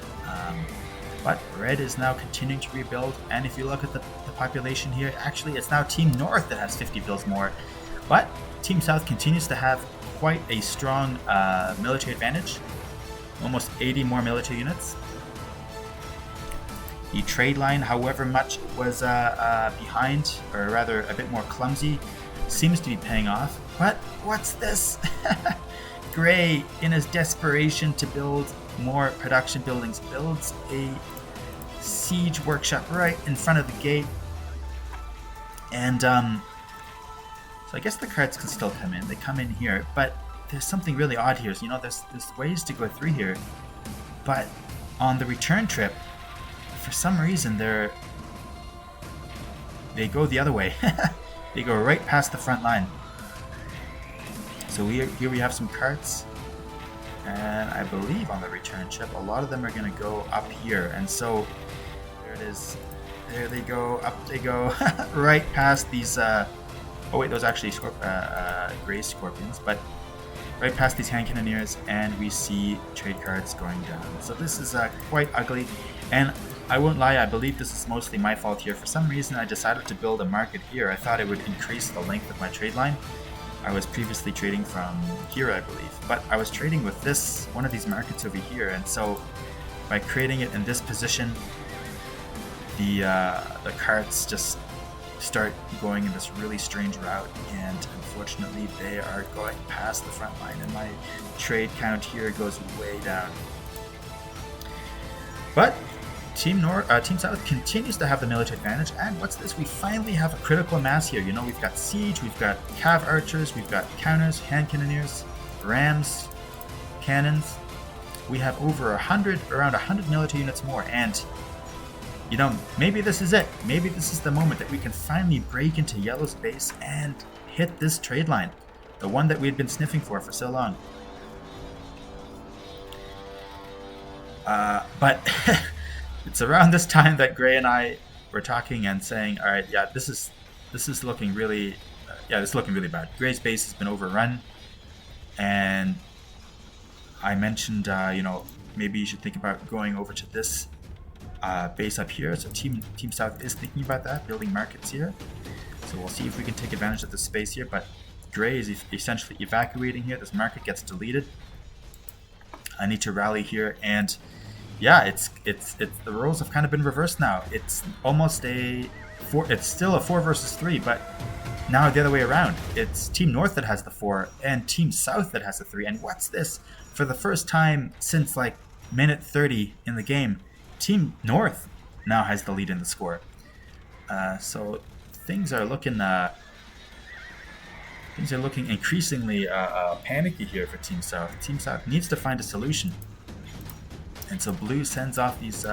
But Red is now continuing to rebuild, and if you look at the population here, actually it's now Team North that has 50 vills more, but Team South continues to have quite a strong military advantage, almost 80 more military units. The trade line, however much it was behind, or rather a bit more clumsy, seems to be paying off. But what's this? Gray, in his desperation to build more production buildings, builds a siege workshop right in front of the gate. And So I guess the cards can still come in. They come in here, but there's something really odd here. So, you know, there's ways to go through here, but on the return trip, for some reason they go the other way. They go right past the front line. So here we have some carts, and I believe on the return trip, a lot of them are going to go up here. And so there it is. There they go. Up they go. Right past these. Oh wait, those are actually gray scorpions, but right past these hand cannoneers, and we see trade cards going down. So this is quite ugly, and I won't lie, I believe this is mostly my fault here. For some reason, I decided to build a market here. I thought it would increase the length of my trade line. I was previously trading from here, I believe, but I was trading with one of these markets over here, and so by creating it in this position, the carts just start going in this really strange route, and unfortunately they are going past the front line, and my trade count here goes way down. But Team South continues to have the military advantage, and what's this? We finally have a critical mass here. You know, we've got siege, we've got cav archers, we've got counters, hand cannoneers, rams, cannons. We have over around 100 military units more, and you know, maybe this is it. Maybe this is the moment that we can finally break into Yellow's base and hit this trade line, the one that we had been sniffing for so long. But it's around this time that Gray and I were talking and saying, all right, yeah, this is looking really, this is looking really bad. Gray's base has been overrun, and I mentioned, you know, maybe you should think about going over to this base up here. So Team South is thinking about that, building markets here. So we'll see if we can take advantage of the space here. But Gray is essentially evacuating here. This market gets deleted. I need to rally here, and yeah, it's the roles have kind of been reversed now. It's almost it's still a 4 versus 3, but now the other way around. It's Team North that has the 4 and Team South that has the 3. And what's this? For the first time since like minute 30 in the game, Team North now has the lead in the score. So things are looking increasingly panicky here for Team South. Team South needs to find a solution. And so Blue sends off these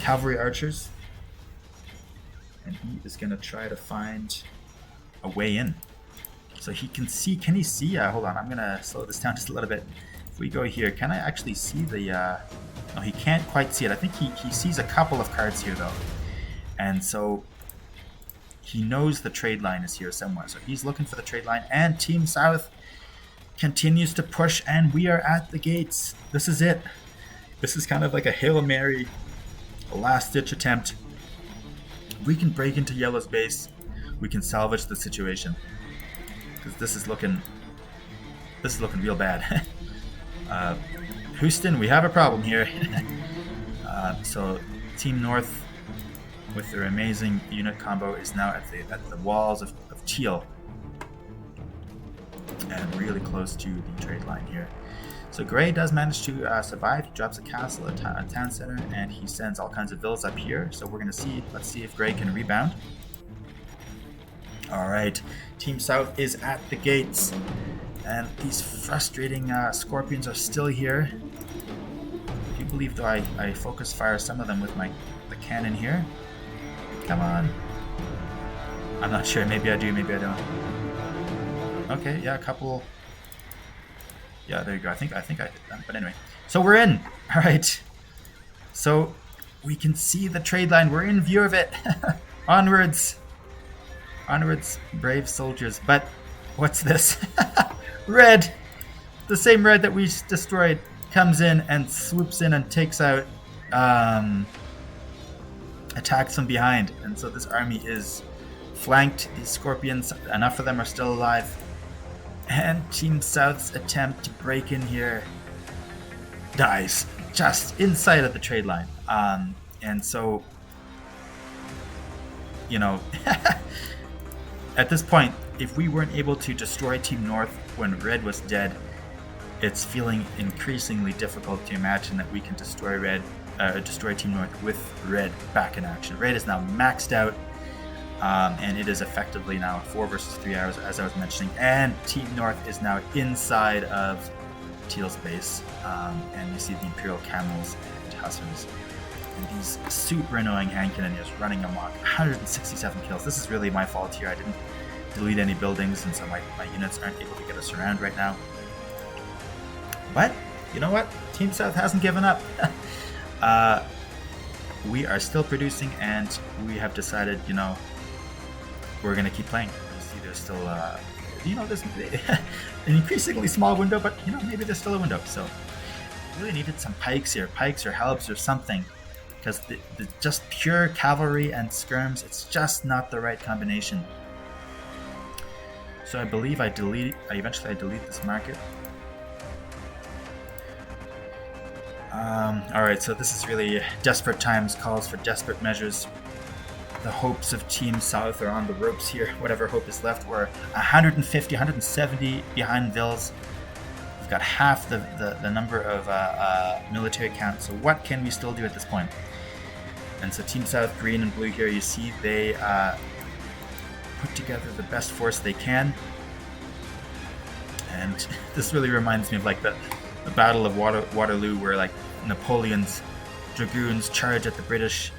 cavalry archers, and he is going to try to find a way in. So he can see, hold on, I'm going to slow this down just a little bit. If we go here, can I actually see the, no, he can't quite see it. I think he sees a couple of cards here though. And so he knows the trade line is here somewhere. So he's looking for the trade line, and Team South continues to push, and we are at the gates. This is it. This is kind of like a Hail Mary, a last-ditch attempt. We can break into Yellow's base. We can salvage the situation, because this is looking real bad. Houston, we have a problem here. So Team North, with their amazing unit combo, is now at the walls of Teal, and really close to the trade line here. So Gray does manage to survive. He drops a castle, a town center, and he sends all kinds of villas up here. So we're going to see, let's see if Gray can rebound. All right, Team South is at the gates, and these frustrating scorpions are still here. I do believe, though, I focus fire some of them with the cannon here. Come on. I'm not sure. Maybe I do, maybe I don't. Okay, yeah, a couple. Yeah, there you go. I think I did that. But anyway, so we're in. All right. So we can see the trade line. We're in view of it. Onwards. Onwards, brave soldiers. But what's this? Red. The same red that we destroyed comes in and swoops in and takes out, attacks from behind. And so this army is flanked. These scorpions, enough of them are still alive. And Team South's attempt to break in here dies just inside of the trade line. And so, you know, at this point, if we weren't able to destroy Team North when Red was dead, it's feeling increasingly difficult to imagine that we can destroy Team North with Red back in action. Red is now maxed out. and it is effectively now 4 versus 3 hours, as I was mentioning. And Team North is now inside of Teal's base, and you see the Imperial Camels and Hussars. And these super annoying hand cannoneers running amok. 167 kills. This is really my fault here. I didn't delete any buildings, and so my units aren't able to get us around right now. But you know what? Team South hasn't given up. We are still producing, and we have decided, you know, we're going to keep playing. You see, there's still, you know, there's an increasingly small window, but, you know, maybe there's still a window. So really needed some pikes here, pikes or halberds or something, because the just pure cavalry and skirms, it's just not the right combination. So I believe I eventually delete this market. Alright, so this is really desperate times, calls for desperate measures. The hopes of Team South are on the ropes here. Whatever hope is left, we're 150, 170 behind Vils. We've got half the number of military count, so what can we still do at this point? And so Team South, green and blue here, you see they put together the best force they can. And this really reminds me of like the Battle of Waterloo, where like Napoleon's dragoons charge at the British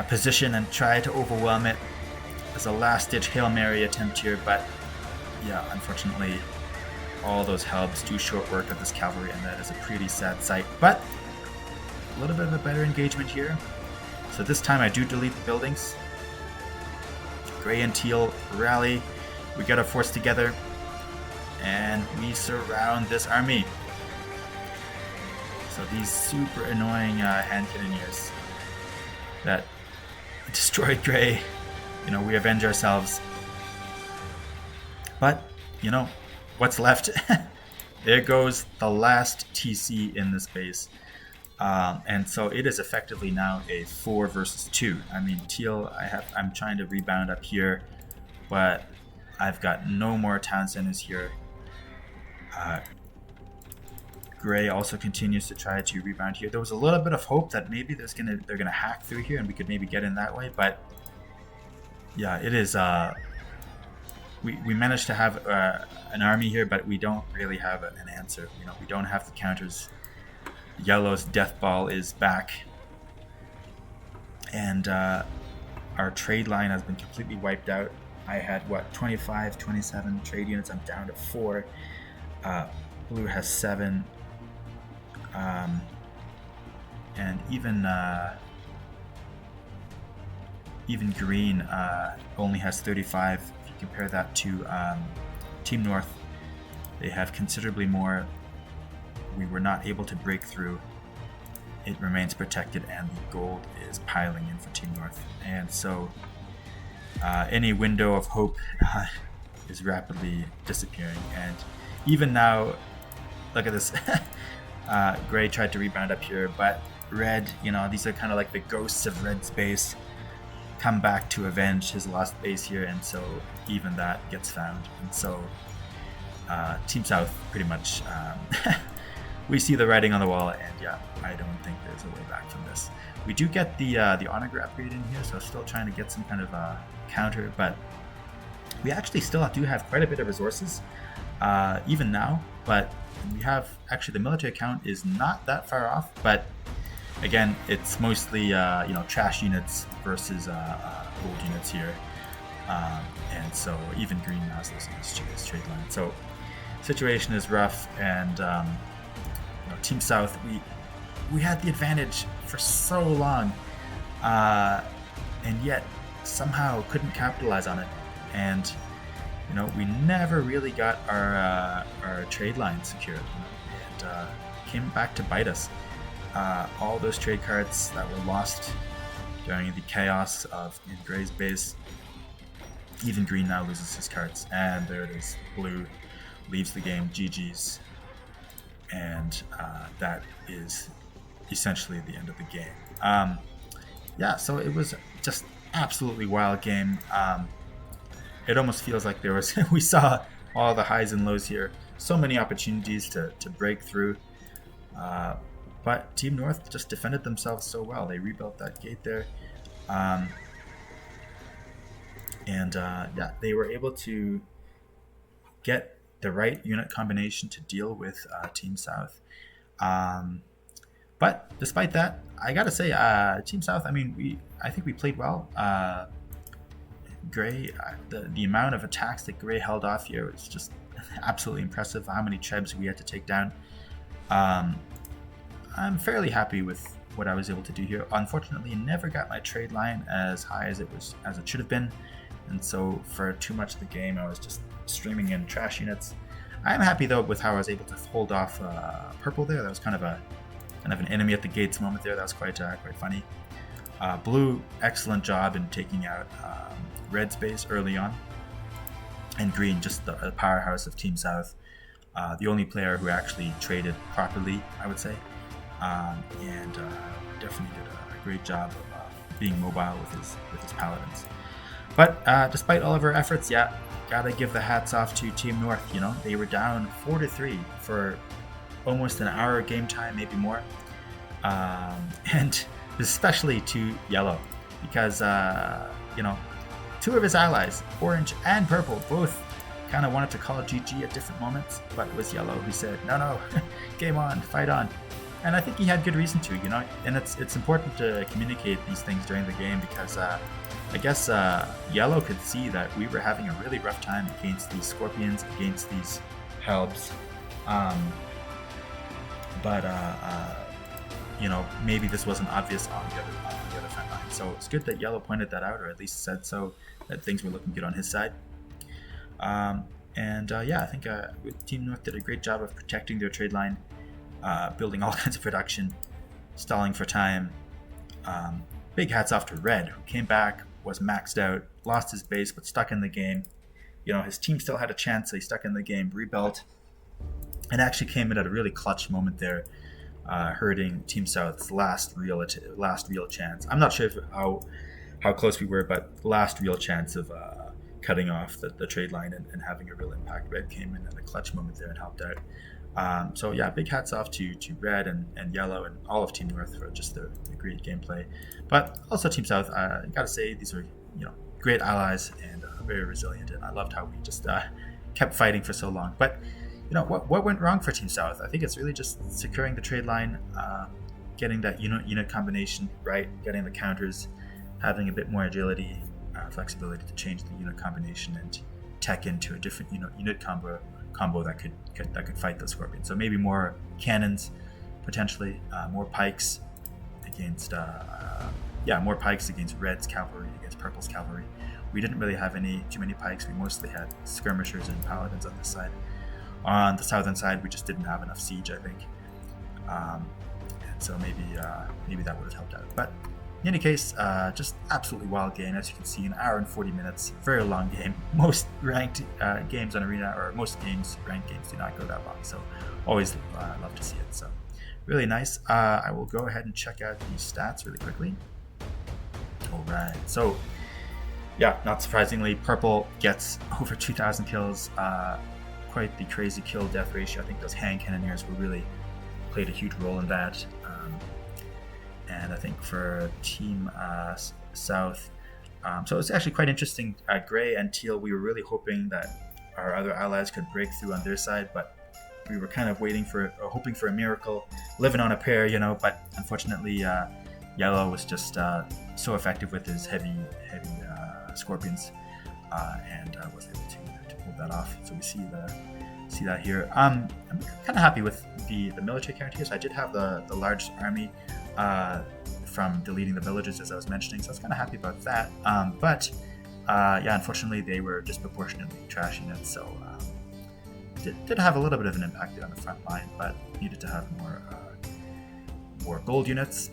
position and try to overwhelm it as a last-ditch Hail Mary attempt here. But yeah, unfortunately, all those helps do short work of this cavalry, and that is a pretty sad sight. But a little bit of a better engagement here. So this time I do delete the buildings. Gray and Teal rally. We get our force together, and we surround this army. So these super annoying hand cannoneers that destroyed Gray, you know, we avenge ourselves. But, you know, what's left? There goes the last TC in this base. And so it is effectively now a 4 versus 2. I mean, Teal, I'm trying to rebound up here, but I've got no more town centers here. Gray also continues to try to rebound here. There was a little bit of hope that maybe they're gonna hack through here and we could maybe get in that way, but yeah, it is. We managed to have an army here, but we don't really have an answer. You know, we don't have the counters. Yellow's death ball is back, and our trade line has been completely wiped out. I had what, 25, 27 trade units. I'm down to 4. Blue has 7, and even green only has 35. If you compare that to Team North, they have considerably more. We were not able to break through. It remains protected, and the gold is piling in for Team North. And so any window of hope is rapidly disappearing. And even now, look at this. Gray tried to rebound up here, but Red, you know, these are kind of like the ghosts of Red's base, come back to avenge his lost base here, and so even that gets found. And so Team South pretty much, we see the writing on the wall, and yeah, I don't think there's a way back from this. We do get the autograph upgrade in here, so still trying to get some kind of counter, but we actually still do have quite a bit of resources, even now, but we have, actually the military count is not that far off, but again, it's mostly, you know, trash units versus gold units here, and so even green now is losing his trade line. So situation is rough, and you know, Team South, we had the advantage for so long, and yet somehow couldn't capitalize on it, and you know, we never really got our trade line secured. You know, it came back to bite us. All those trade cards that were lost during the chaos of in Gray's base. Even green now loses his cards, and there it is. Blue leaves the game. GG's, and that is essentially the end of the game. Yeah, so it was just absolutely wild game. It almost feels like there was we saw all the highs and lows here. So many opportunities to break through. But Team North just defended themselves so well. They rebuilt that gate there. And yeah, they were able to get the right unit combination to deal with Team South. But despite that, I gotta say, Team South. I mean, I think we played well. Gray, the amount of attacks that Gray held off here was just absolutely impressive. How many Trebs we had to take down. I'm fairly happy with what I was able to do here. Unfortunately, never got my trade line as high as it should have been, and so for too much of the game, I was just streaming in trash units. I'm happy though with how I was able to hold off purple there. That was kind of an enemy at the gates moment there. That was quite funny. Blue, excellent job in taking out red space early on, and green, just the powerhouse of Team South. The only player who actually traded properly, I would say, and definitely did a great job of being mobile with his paladins. But despite all of our efforts, yeah, gotta give the hats off to Team North. You know, they were down 4-3 for almost an hour game time, maybe more, and especially to Yellow, because you know, two of his allies, Orange and Purple, both kind of wanted to call GG at different moments, but it was Yellow who said, no, game on, fight on. And I think he had good reason to, you know, and it's important to communicate these things during the game, because I guess Yellow could see that we were having a really rough time against these Scorpions, against these Helps, but you know, maybe this wasn't obvious on the other front line. So it's good that Yellow pointed that out, or at least said so, that things were looking good on his side. Yeah, I think Team North did a great job of protecting their trade line, building all kinds of production, stalling for time. Big hats off to Red, who came back, was maxed out, lost his base, but stuck in the game. You know, his team still had a chance, so he stuck in the game, rebuilt, and actually came in at a really clutch moment there, hurting Team South's last real chance. I'm not sure how close we were, but last real chance of cutting off the trade line and having a real impact. Red came in at a clutch moment there and helped out. So yeah, big hats off to Red and Yellow and all of Team North for just the great gameplay. But also Team South, I gotta say, these are, you know, great allies and very resilient, and I loved how we just kept fighting for so long. But you know, what went wrong for Team South? I think it's really just securing the trade line, getting that unit combination right, getting the counters, having a bit more agility, flexibility to change the unit combination and tech into a different unit combo that could fight those Scorpions. So maybe more cannons, potentially more pikes against more pikes against Red's cavalry, against Purple's cavalry. We didn't really have too many pikes. We mostly had skirmishers and paladins on this side. On the southern side, we just didn't have enough siege, I think, and so maybe that would have helped out. But in any case, just absolutely wild game. As you can see, an hour and 40 minutes, very long game. Most ranked games on Arena, or most ranked games, do not go that long. So always love to see it. So really nice. I will go ahead and check out the stats really quickly. All right. So yeah, not surprisingly, Purple gets over 2,000 kills. Quite the crazy kill death ratio. I think those hand cannoneers really played a huge role in that. And I think for Team South, so it's actually quite interesting. Gray and Teal, we were really hoping that our other allies could break through on their side, but we were kind of hoping for a miracle, living on a prayer, you know. But unfortunately, Yellow was just so effective with his heavy Scorpions, and was able to pull that off. So we see that here. I'm kind of happy with the military count here. So I did have the large army from deleting the villagers, as I was mentioning, so I was kind of happy about that. But unfortunately, they were disproportionately trash units, so did have a little bit of an impact there on the front line, but needed to have more gold units.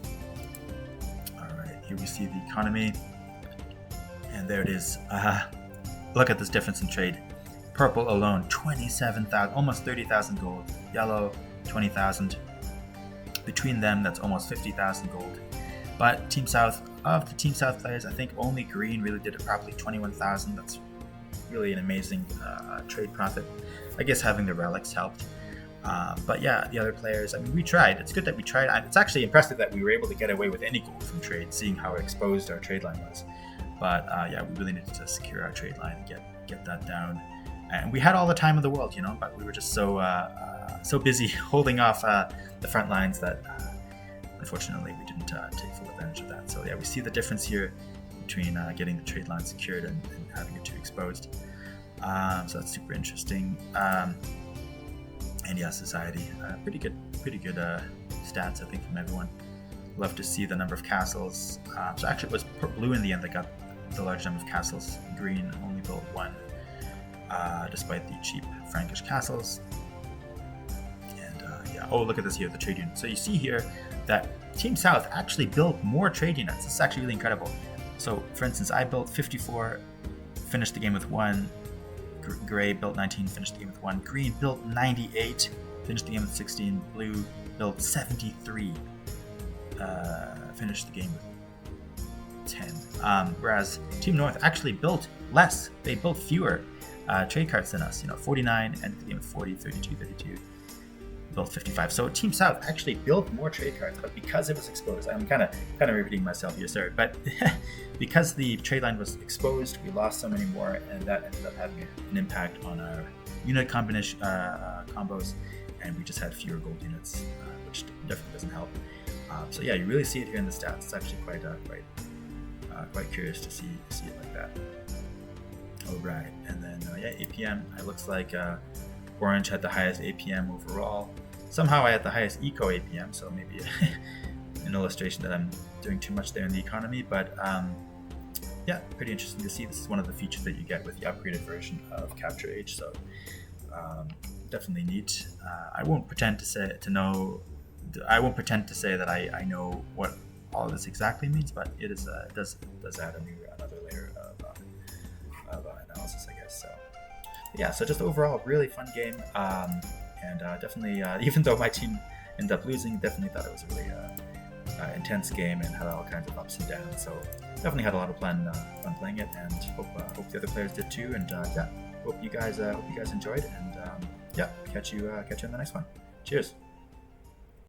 All right, here we see the economy, and there it is. Look at this difference in trade. Purple alone, 27,000, almost 30,000 gold. Yellow, 20,000. Between them, that's almost 50,000 gold. But Team South, of the Team South players, I think only Green really did it properly, 21,000. That's really an amazing trade profit. I guess having the relics helped. But yeah, the other players, I mean, we tried. It's good that we tried. It's actually impressive that we were able to get away with any gold from trade, seeing how exposed our trade line was. But yeah, we really needed to secure our trade line and get that down. And we had all the time in the world, but we were just so busy holding off the front lines that unfortunately we didn't take full advantage of that. So yeah, we see the difference here between getting the trade line secured and having it too exposed. So that's super interesting. And yeah, society, pretty good stats, I think, from everyone. Love to see the number of castles. So actually, it was blue in the end that got the large number of castles. Green only built one, despite the cheap Frankish castles. And yeah, oh, look at this here, the trade unit. So you see here that Team South actually built more trade units. This is actually really incredible. So, for instance, I built 54, finished the game with 1. Gray built 19, finished the game with 1. Green built 98, finished the game with 16. Blue built 73, finished the game with 10. Whereas Team North actually built less. They built fewer trade cards than us. 49, ended the game with 40, 32, 32. Built 55. So Team South actually built more trade cards, but because it was exposed, I'm kind of repeating myself here, sorry, but because the trade line was exposed, we lost so many more, and that ended up having an impact on our unit combination combos, and we just had fewer gold units, which definitely doesn't help. So yeah, you really see it here in the stats. It's actually quite curious to see it like that. All right, and then yeah, APM. It looks like Orange had the highest APM overall. Somehow I had the highest eco APM, so maybe an illustration that I'm doing too much there in the economy, but yeah, pretty interesting to see. This is one of the features that you get with the upgraded version of Capture H, so definitely neat. I won't pretend to say that I know what all of this exactly means, but it is it does add another layer of analysis, I guess. So yeah, so just overall, really fun game, and definitely, even though my team ended up losing, definitely thought it was a really intense game and had all kinds of ups and downs. So definitely had a lot of fun playing it, and hope the other players did too. And yeah, hope you guys enjoyed, and yeah, catch you in the next one. Cheers.